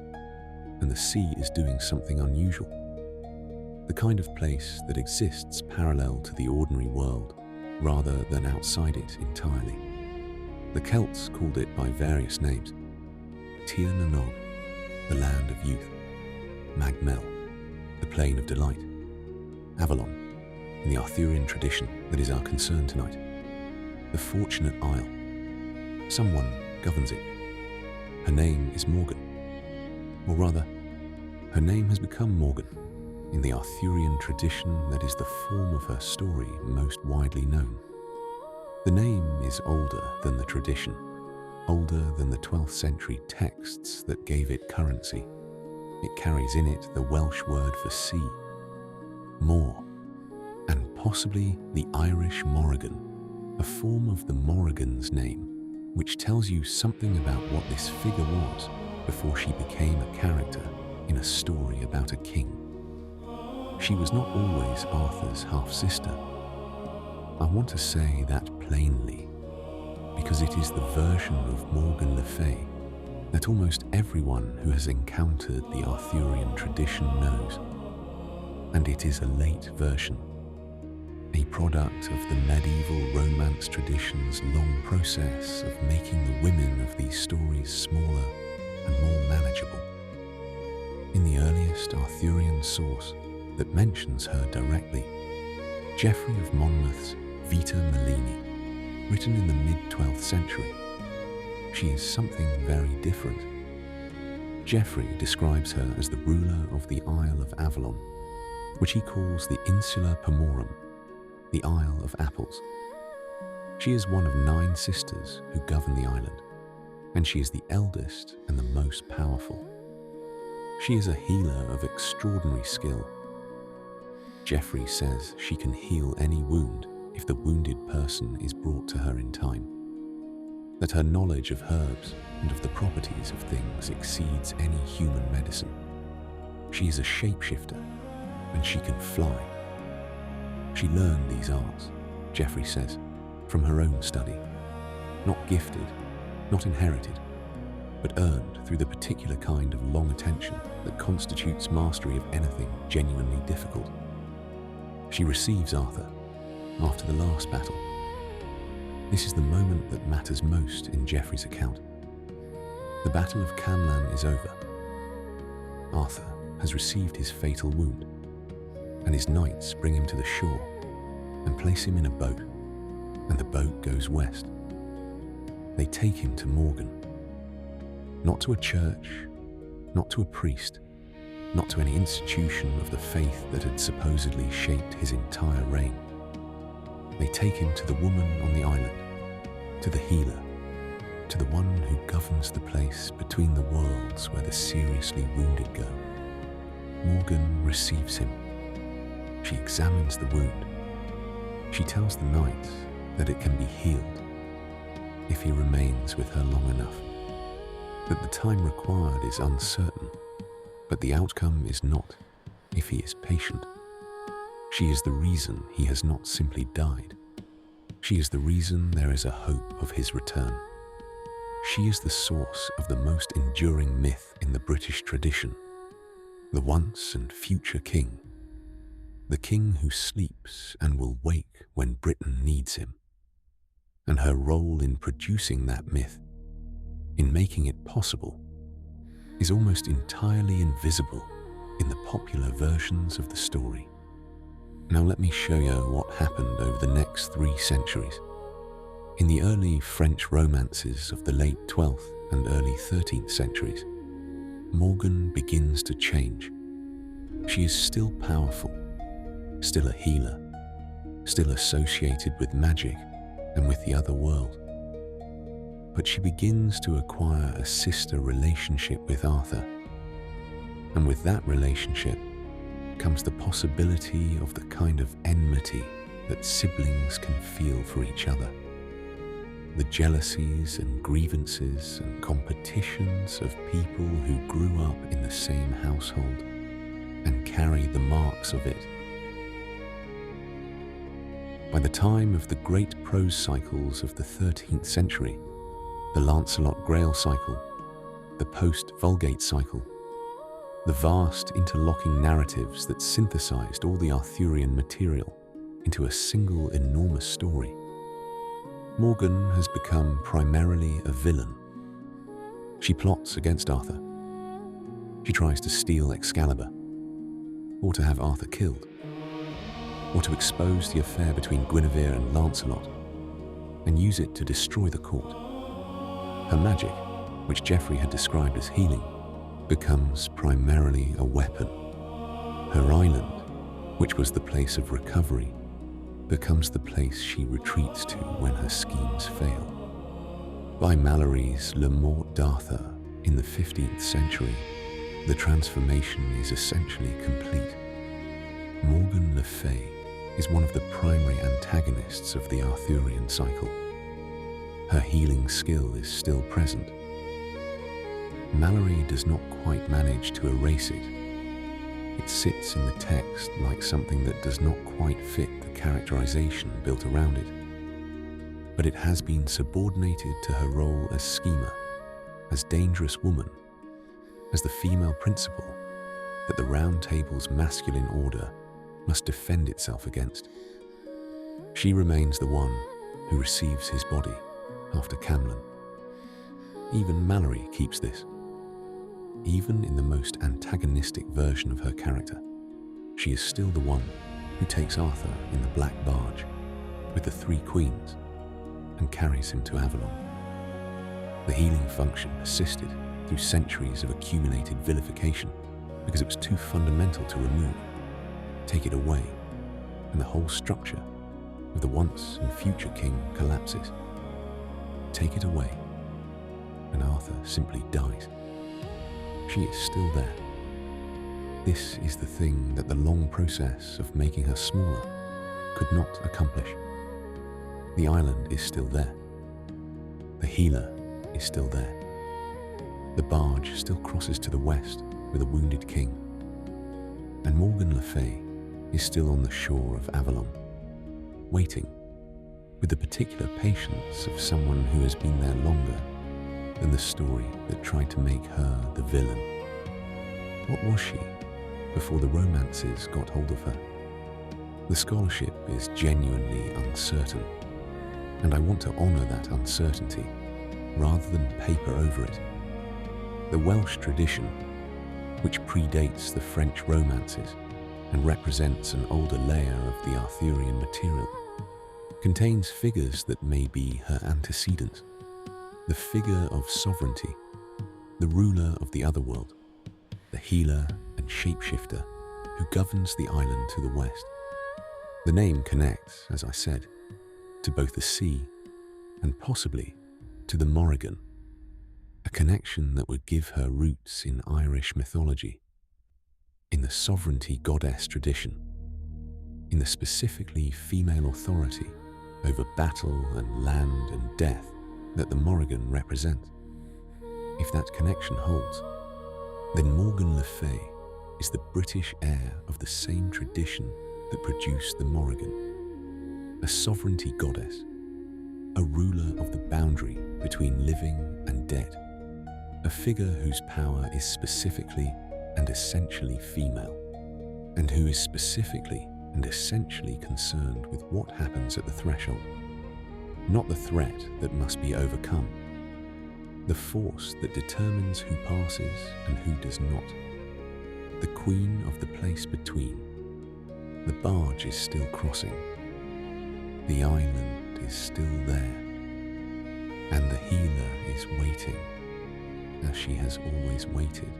A: and the sea is doing something unusual, the kind of place that exists parallel to the ordinary world rather than outside it entirely. The Celts called it by various names: Tir na Nog, the land of youth; Magmel, the plain of delight; Avalon, in the Arthurian tradition that is our concern tonight; the Fortunate Isle. Someone governs it. Her name is Morgan. Or rather, her name has become Morgan in the Arthurian tradition that is the form of her story most widely known. The name is older than the tradition, older than the 12th century texts that gave it currency. It carries in it the Welsh word for sea, Mor, and possibly the Irish Morrigan, a form of the Morrigan's name, which tells you something about what this figure was before she became a character in a story about a king. She was not always Arthur's half-sister. I want to say that plainly, because it is the version of Morgan Le Fay that almost everyone who has encountered the Arthurian tradition knows. And it is a late version, a product of the medieval romance tradition's long process of making the women of these stories smaller and more manageable. In the earliest Arthurian source that mentions her directly, Geoffrey of Monmouth's Vita Melini, written in the mid-12th century, she is something very different. Geoffrey describes her as the ruler of the Isle of Avalon, which he calls the Insula Pomorum, the Isle of Apples. She is one of 9 sisters who govern the island, and she is the eldest and the most powerful. She is a healer of extraordinary skill. Geoffrey says she can heal any wound if the wounded person is brought to her in time, that her knowledge of herbs and of the properties of things exceeds any human medicine. She is a shapeshifter, and she can fly. She learned these arts, Geoffrey says, from her own study, not gifted, not inherited, but earned through the particular kind of long attention that constitutes mastery of anything genuinely difficult. She receives Arthur after the last battle. This is the moment that matters most in Geoffrey's account. The Battle of Camlan is over. Arthur has received his fatal wound, and his knights bring him to the shore and place him in a boat, and the boat goes west. They take him to Morrígan, not to a church, not to a priest, not to any institution of the faith that had supposedly shaped his entire reign. They take him to the woman on the island, to the healer, to the one who governs the place between the worlds where the seriously wounded go. Morrígan receives him. She examines the wound. She tells the knight that it can be healed if he remains with her long enough, that the time required is uncertain, but the outcome is not if he is patient. She is the reason he has not simply died. She is the reason there is a hope of his return. She is the source of the most enduring myth in the British tradition, the once and future king, the king who sleeps and will wake when Britain needs him. And her role in producing that myth, in making it possible, is almost entirely invisible in the popular versions of the story. Now let me show you what happened over the next 3 centuries. In the early French romances of the late 12th and early 13th centuries, Morrígan begins to change. She is still powerful, still a healer, still associated with magic and with the other world. But she begins to acquire a sister relationship with Arthur. And with that relationship comes the possibility of the kind of enmity that siblings can feel for each other. The jealousies and grievances and competitions of people who grew up in the same household and carry the marks of it. By the time of the great prose cycles of the 13th century, the Lancelot Grail cycle, the post-Vulgate cycle, the vast interlocking narratives that synthesized all the Arthurian material into a single enormous story, Morrígan has become primarily a villain. She plots against Arthur. She tries to steal Excalibur, or to have Arthur killed, or to expose the affair between Guinevere and Lancelot, and use it to destroy the court. Her magic, which Geoffrey had described as healing, becomes primarily a weapon. Her island, which was the place of recovery, becomes the place she retreats to when her schemes fail. By Malory's Le Morte d'Arthur in the 15th century, the transformation is essentially complete. Morgan Le Fay is one of the primary antagonists of the Arthurian cycle. Her healing skill is still present. Malory does not quite manage to erase it. It sits in the text like something that does not quite fit the characterization built around it. But it has been subordinated to her role as schemer, as dangerous woman, as the female principle that the Round Table's masculine order must defend itself against. She remains the one who receives his body after Camlan. Even Malory keeps this. Even in the most antagonistic version of her character, she is still the one who takes Arthur in the black barge with the 3 queens and carries him to Avalon. The healing function persisted through centuries of accumulated vilification because it was too fundamental to remove. Take it away, and the whole structure of the once and future king collapses. Take it away, and Arthur simply dies. She is still there. This is the thing that the long process of making her smaller could not accomplish. The island is still there. The healer is still there. The barge still crosses to the west with a wounded king. And Morgan Le Fay is still on the shore of Avalon, waiting with the particular patience of someone who has been there longer than the story that tried to make her the villain. What was she before the romances got hold of her? The scholarship is genuinely uncertain, and I want to honour that uncertainty rather than paper over it. The Welsh tradition, which predates the French romances and represents an older layer of the Arthurian material, contains figures that may be her antecedents. The figure of sovereignty, the ruler of the otherworld, the healer and shapeshifter who governs the island to the west. The name connects, as I said, to both the sea and possibly to the Morrígan, a connection that would give her roots in Irish mythology, in the sovereignty goddess tradition, in the specifically female authority over battle and land and death that the Morrígan represent. If that connection holds, then Morgan Le Fay is the British heir of the same tradition that produced the Morrígan, a sovereignty goddess, a ruler of the boundary between living and dead, a figure whose power is specifically and essentially female, and who is specifically and essentially concerned with what happens at the threshold, not the threat that must be overcome, the force that determines who passes and who does not, the queen of the place between. The barge is still crossing, the island is still there, and the healer is waiting, as she has always waited,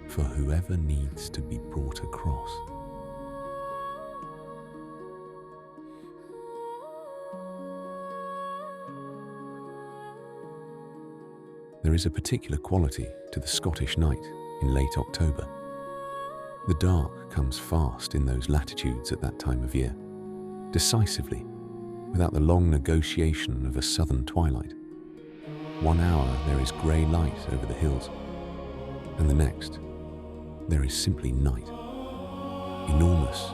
A: for whoever needs to be brought across. There is a particular quality to the Scottish night in late October. The dark comes fast in those latitudes at that time of year, decisively, without the long negotiation of a southern twilight. 1 hour there is grey light over the hills, and the next there is simply night, enormous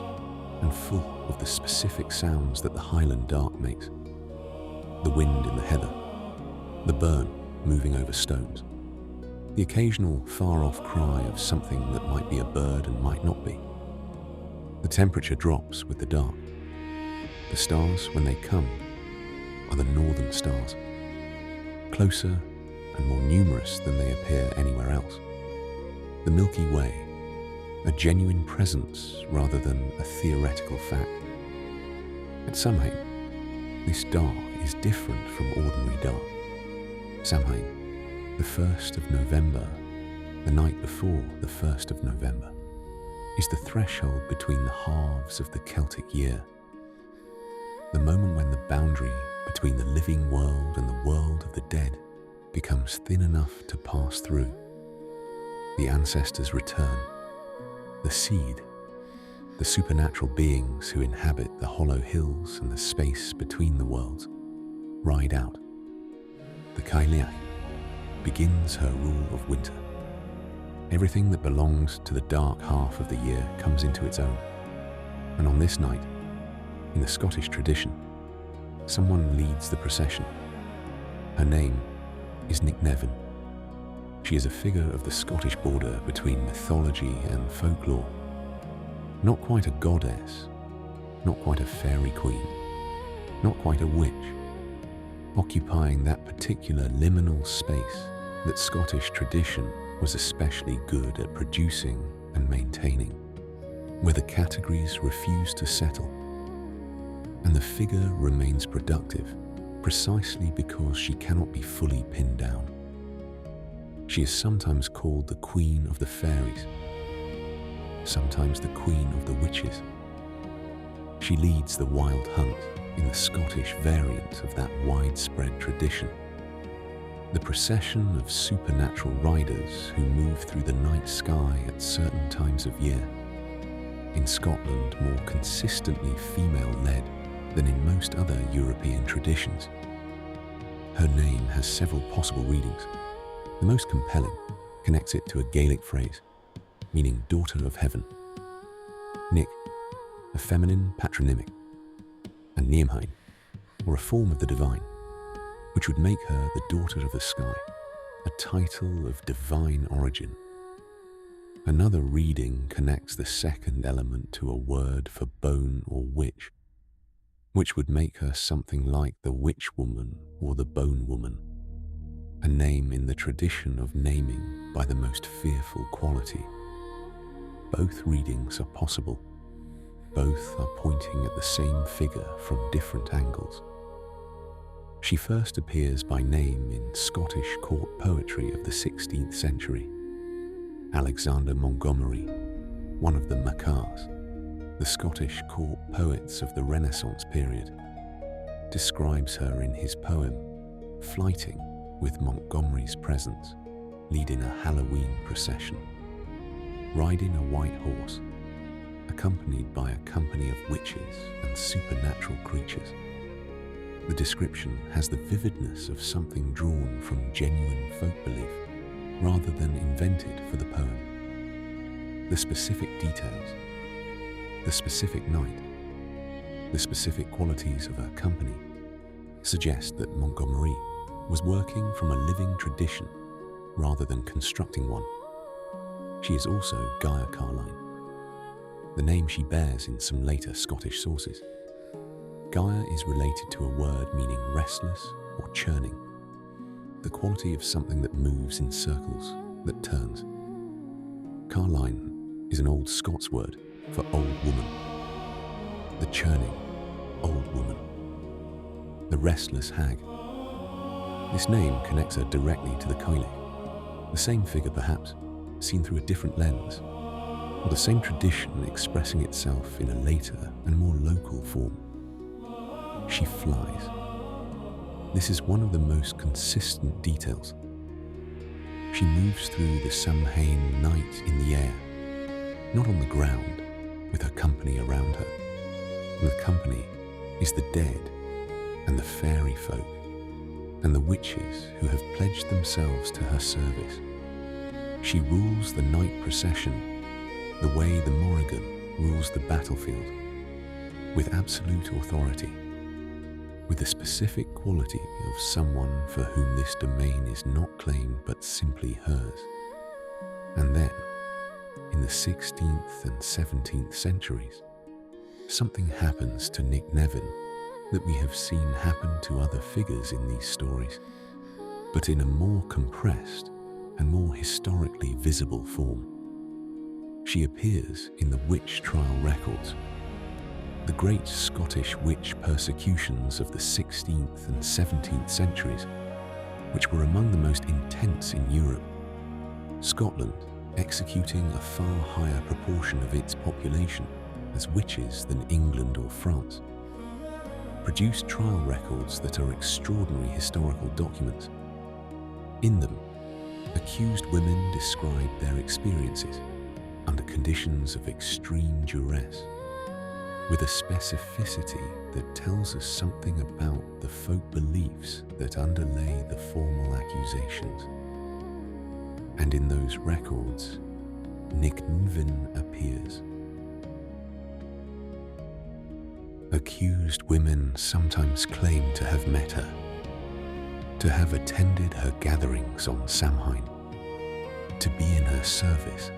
A: and full of the specific sounds that the Highland dark makes. The wind in the heather, the burn moving over stones, the occasional far-off cry of something that might be a bird and might not be. The temperature drops with the dark. The stars, when they come, are the northern stars, closer and more numerous than they appear anywhere else. The Milky Way, a genuine presence rather than a theoretical fact. At Samhain, this dark is different from ordinary dark. Samhain, the 1st of November, the night before the 1st of November, is the threshold between the halves of the Celtic year. The moment when the boundary between the living world and the world of the dead becomes thin enough to pass through. The ancestors return. The seed, the supernatural beings who inhabit the hollow hills and the space between the worlds, ride out. The Cailleach begins her rule of winter. Everything that belongs to the dark half of the year comes into its own. And on this night, in the Scottish tradition, someone leads the procession. Her name is Nicnevin. She is a figure of the Scottish border between mythology and folklore. Not quite a goddess, not quite a fairy queen, not quite a witch, occupying that particular liminal space that Scottish tradition was especially good at producing and maintaining, where the categories refuse to settle, and the figure remains productive precisely because she cannot be fully pinned down. She is sometimes called the Queen of the Fairies, sometimes the Queen of the Witches. She leads the wild hunt in the Scottish variant of that widespread tradition. The procession of supernatural riders who move through the night sky at certain times of year. In Scotland, more consistently female-led than in most other European traditions. Her name has several possible readings. The most compelling connects it to a Gaelic phrase, meaning daughter of heaven. Nic, a feminine patronymic, and Niamhain, or a form of the divine, which would make her the daughter of the sky, a title of divine origin. Another reading connects the second element to a word for bone or witch, which would make her something like the witch woman or the bone woman, a name in the tradition of naming by the most fearful quality. Both readings are possible. Both are pointing at the same figure from different angles. She first appears by name in Scottish court poetry of the 16th century. Alexander Montgomery, one of the Macaws, the Scottish court poets of the Renaissance period, describes her in his poem, Flighting with Montgomery's Presence, leading a Halloween procession, riding a white horse, accompanied by a company of witches and supernatural creatures. The description has the vividness of something drawn from genuine folk belief, rather than invented for the poem. The specific details, the specific night, the specific qualities of her company suggest that Montgomery was working from a living tradition rather than constructing one. She is also Gaia Carline, the name she bears in some later Scottish sources. Gaia is related to a word meaning restless or churning, the quality of something that moves in circles, that turns. Carline is an old Scots word for old woman. The churning, old woman. The restless hag. This name connects her directly to the Cailleach, the same figure perhaps, seen through a different lens, or the same tradition expressing itself in a later and more local form. She flies. This is one of the most consistent details. She moves through the Samhain night in the air, not on the ground, with her company around her. And the company is the dead and the fairy folk and the witches who have pledged themselves to her service. She rules the night procession the way the Morrígan rules the battlefield, with absolute authority, with the specific quality of someone for whom this domain is not claimed but simply hers. And then, in the 16th and 17th centuries, something happens to Nicnevin that we have seen happen to other figures in these stories, but in a more compressed and more historically visible form. She appears in the witch trial records, the great Scottish witch persecutions of the 16th and 17th centuries, which were among the most intense in Europe. Scotland executing a far higher proportion of its population as witches than England or France, produced trial records that are extraordinary historical documents. In them, accused women describe their experiences under conditions of extreme duress, with a specificity that tells us something about the folk beliefs that underlay the formal accusations. And in those records, Nicnevin appears. Accused women sometimes claim to have met her, to have attended her gatherings on Samhain, to be in her service.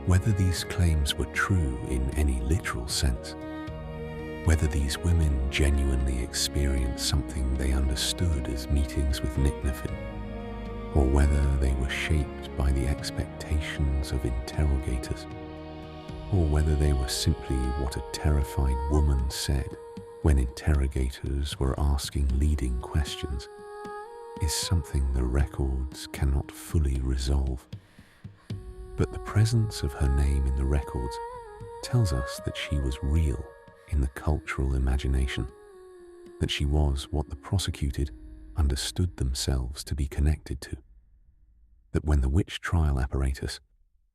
A: Whether these claims were true in any literal sense, whether these women genuinely experienced something they understood as meetings with Nicnevin, or whether they were shaped by the expectations of interrogators, or whether they were simply what a terrified woman said when interrogators were asking leading questions, is something the records cannot fully resolve. But the presence of her name in the records tells us that she was real in the cultural imagination, that she was what the prosecuted understood themselves to be connected to, that when the witch trial apparatus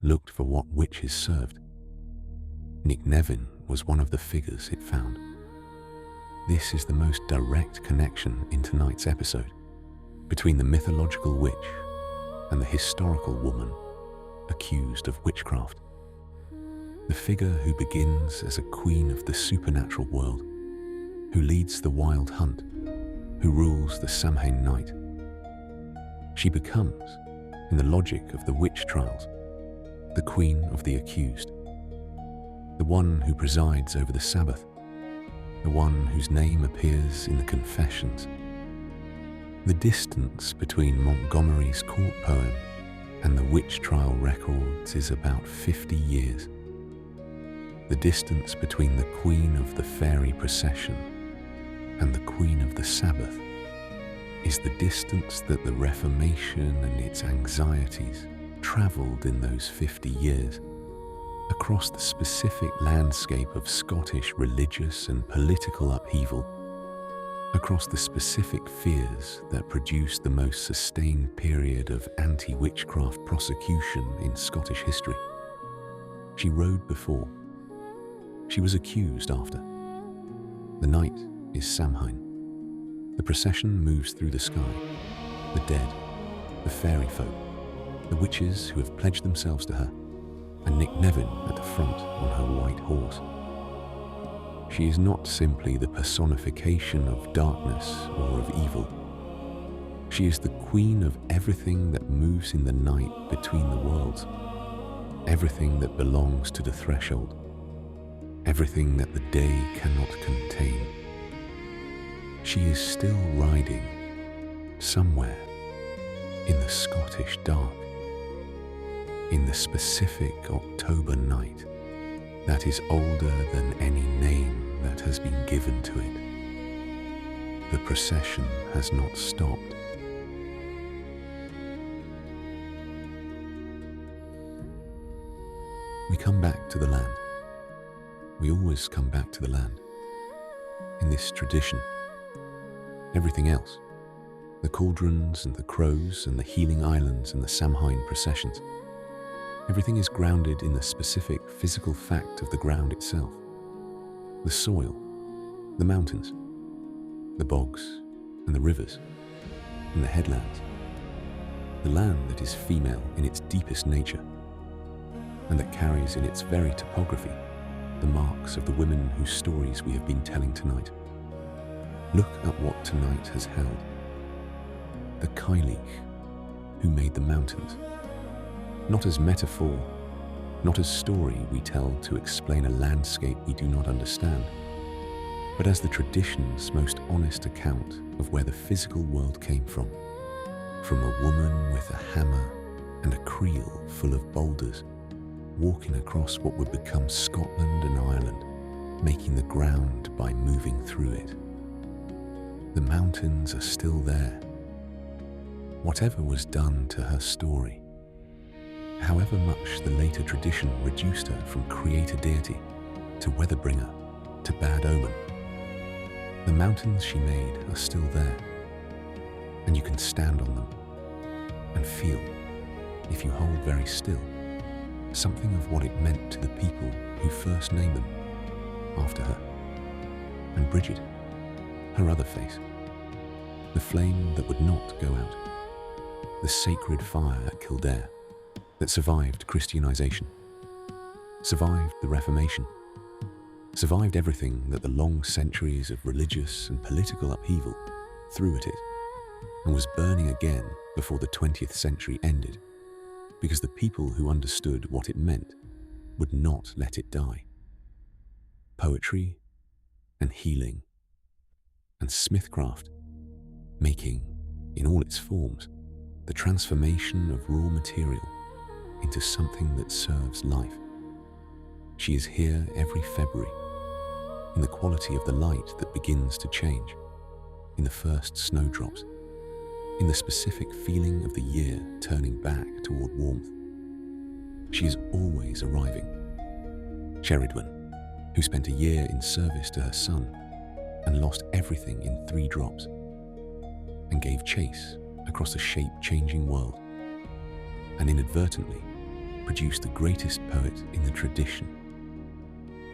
A: looked for what witches served, Nicnevin was one of the figures it found. This is the most direct connection in tonight's episode between the mythological witch and the historical woman accused of witchcraft. The figure who begins as a queen of the supernatural world, who leads the wild hunt, who rules the Samhain night. She becomes, in the logic of the witch trials, the queen of the accused, the one who presides over the Sabbath, the one whose name appears in the confessions. The distance between Montgomery's court poem and the witch trial records is about 50 years. The distance between the queen of the fairy procession and the queen of the Sabbath is the distance that the Reformation and its anxieties travelled in those 50 years, across the specific landscape of Scottish religious and political upheaval, across the specific fears that produced the most sustained period of anti-witchcraft prosecution in Scottish history. She rode before. She was accused after. The night is Samhain. The procession moves through the sky. The dead, the fairy folk, the witches who have pledged themselves to her, and Nicnevin at the front on her white horse. She is not simply the personification of darkness or of evil. She is the queen of everything that moves in the night between the worlds, everything that belongs to the threshold, everything that the day cannot contain. She is still riding somewhere in the Scottish dark, in the specific October night that is older than any name that has been given to it. The procession has not stopped. We come back to the land. We always come back to the land. In this tradition, everything else, the cauldrons and the crows and the healing islands and the Samhain processions, everything is grounded in the specific physical fact of the ground itself, the soil, the mountains, the bogs and the rivers and the headlands, the land that is female in its deepest nature and that carries in its very topography the marks of the women whose stories we have been telling tonight. Look at what tonight has held. The Cailleach, who made the mountains, not as metaphor, not as story we tell to explain a landscape we do not understand, but as the tradition's most honest account of where the physical world came from a woman with a hammer and a creel full of boulders, walking across what would become Scotland and Ireland, making the ground by moving through it. The mountains are still there. Whatever was done to her story, however much the later tradition reduced her from creator deity to weatherbringer to bad omen, the mountains she made are still there, and you can stand on them and feel, if you hold very still, something of what it meant to the people who first named them after her. And Brigid, her other face, the flame that would not go out, the sacred fire at Kildare that survived Christianization, survived the Reformation, survived everything that the long centuries of religious and political upheaval threw at it, and was burning again before the 20th century ended, because the people who understood what it meant would not let it die. Poetry and healing and smithcraft, making, in all its forms, the transformation of raw material into something that serves life. She is here every February, in the quality of the light that begins to change, in the first snowdrops, in the specific feeling of the year turning back toward warmth. She is always arriving. Cerridwen, who spent a year in service to her son and lost everything in 3 drops, and gave chase across a shape-changing world, and inadvertently produced the greatest poet in the tradition.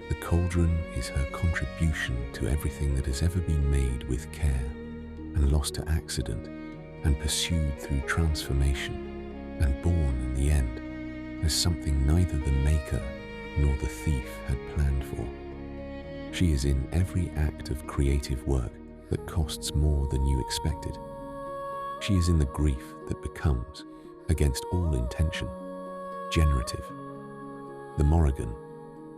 A: The cauldron is her contribution to everything that has ever been made with care and lost to accident and pursued through transformation and born in the end as something neither the maker nor the thief had planned for. She is in every act of creative work that costs more than you expected. She is in the grief that becomes, against all intention, generative. The Morrígan,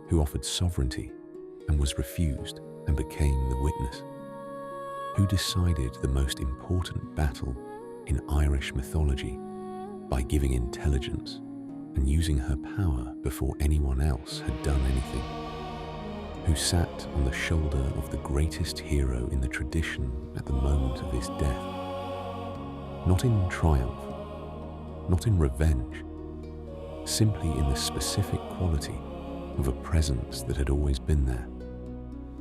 A: who offered sovereignty and was refused and became the witness, who decided the most important battle in Irish mythology by giving intelligence and using her power before anyone else had done anything, who sat on the shoulder of the greatest hero in the tradition at the moment of his death, not in triumph, not in revenge, simply in the specific quality of a presence that had always been there,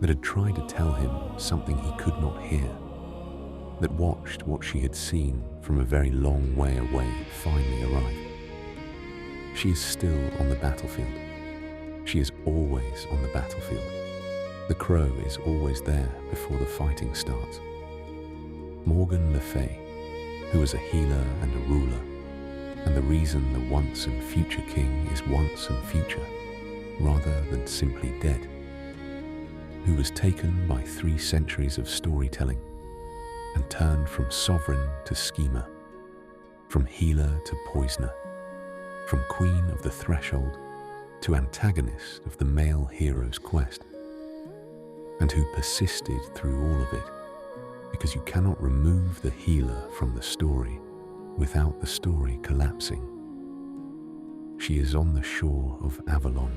A: that had tried to tell him something he could not hear, that watched what she had seen from a very long way away finally arrive. She is still on the battlefield. She is always on the battlefield. The crow is always there before the fighting starts. Morgan Le Fay, who was a healer and a ruler, and the reason the once and future king is once and future, rather than simply dead, who was taken by 3 centuries of storytelling and turned from sovereign to schemer, from healer to poisoner, from queen of the threshold to antagonist of the male hero's quest, and who persisted through all of it, because you cannot remove the healer from the story without the story collapsing. She is on the shore of Avalon.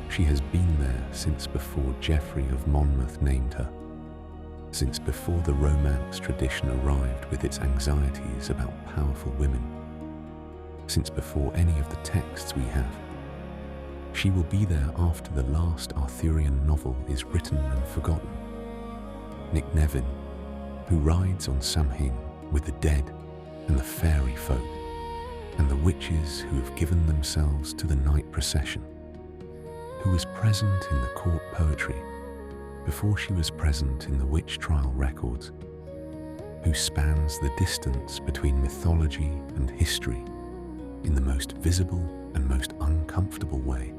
A: She has been there since before Geoffrey of Monmouth named her, since before the Romance tradition arrived with its anxieties about powerful women, since before any of the texts we have. She will be there after the last Arthurian novel is written and forgotten. Nicnevin, who rides on Samhain with the dead and the fairy folk, and the witches who have given themselves to the night procession, who was present in the court poetry before she was present in the witch trial records, who spans the distance between mythology and history in the most visible and most uncomfortable way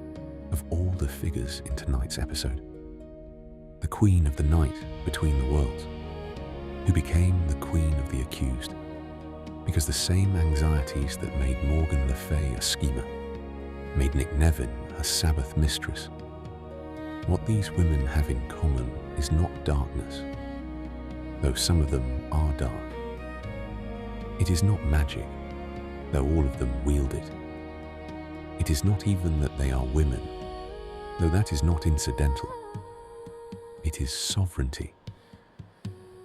A: of all the figures in tonight's episode. The queen of the night between the worlds, who became the queen of the accused, because the same anxieties that made Morgan Le Fay a schemer made Nicnevin a Sabbath mistress. What these women have in common is not darkness, though some of them are dark. It is not magic, though all of them wield it. It is not even that they are women, though that is not incidental. It is sovereignty,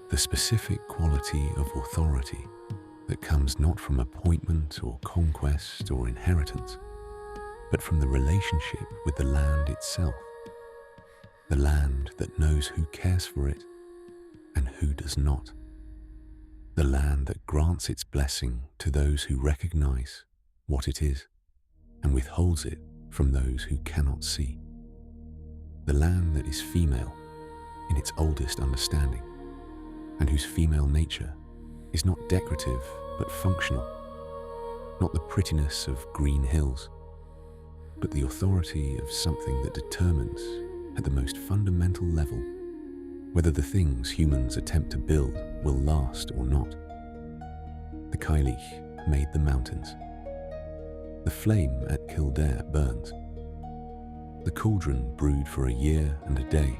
A: the specific quality of authority that comes not from appointment or conquest or inheritance, but from the relationship with the land itself, the land that knows who cares for it and who does not, the land that grants its blessing to those who recognize what it is and withholds it from those who cannot see, the land that is female in its oldest understanding, and whose female nature is not decorative but functional, not the prettiness of green hills, but the authority of something that determines at the most fundamental level whether the things humans attempt to build will last or not. The Cailleach made the mountains. The flame at Kildare burns. The cauldron brewed for a year and a day,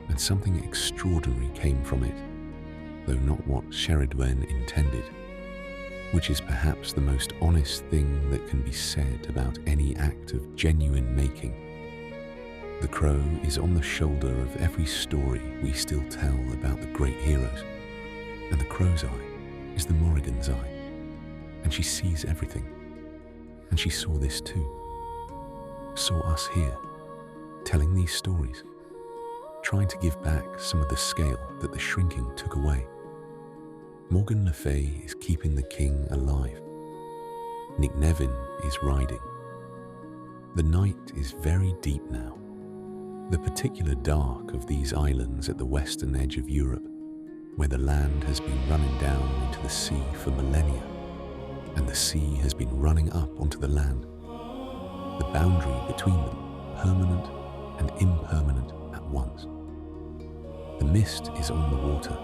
A: and something extraordinary came from it, though not what Cerridwen intended, which is perhaps the most honest thing that can be said about any act of genuine making. The crow is on the shoulder of every story we still tell about the great heroes, and the crow's eye is the Morrigan's eye, and she sees everything, and she saw this too, saw us here, telling these stories, trying to give back some of the scale that the shrinking took away. Morgan Le Fay is keeping the king alive. Nicnevin is riding. The night is very deep now. The particular dark of these islands at the western edge of Europe, where the land has been running down into the sea for millennia, and the sea has been running up onto the land. The boundary between them, permanent and impermanent at once. The mist is on the water.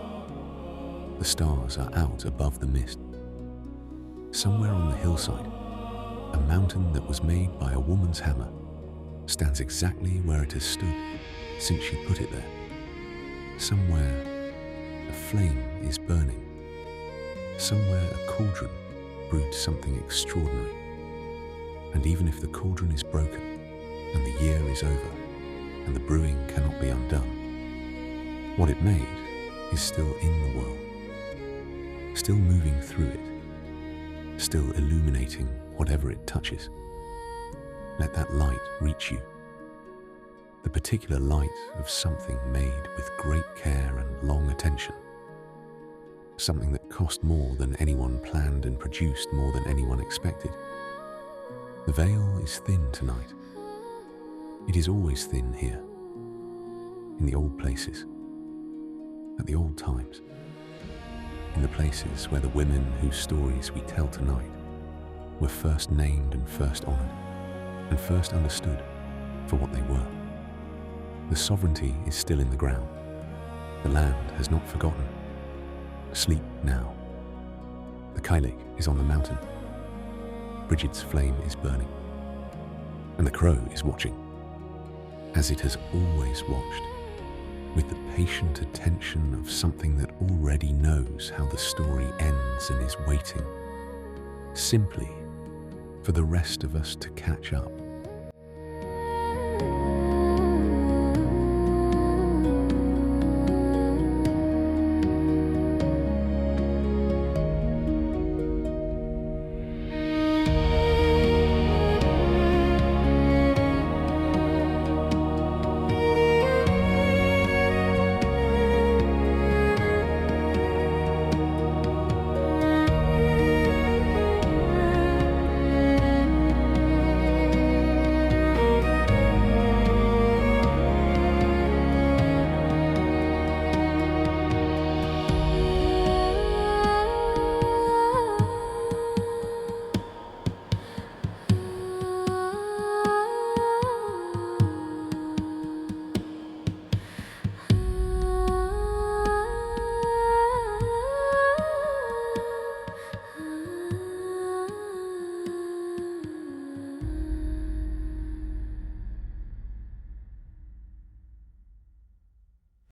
A: The stars are out above the mist. Somewhere on the hillside, a mountain that was made by a woman's hammer stands exactly where it has stood since she put it there. Somewhere, a flame is burning. Somewhere, a cauldron brewed something extraordinary. And even if the cauldron is broken, and the year is over, and the brewing cannot be undone, what it made is still in the world, still moving through it, still illuminating whatever it touches. Let that light reach you. The particular light of something made with great care and long attention. Something that cost more than anyone planned and produced more than anyone expected. The veil is thin tonight. It is always thin here. In the old places. At the old times. In the places where the women whose stories we tell tonight were first named and first honoured, and first understood for what they were. The sovereignty is still in the ground. The land has not forgotten. Sleep now. The Cailleach is on the mountain. Brigid's flame is burning. And the crow is watching, as it has always watched, with the patient attention of something that already knows how the story ends and is waiting, simply for the rest of us to catch up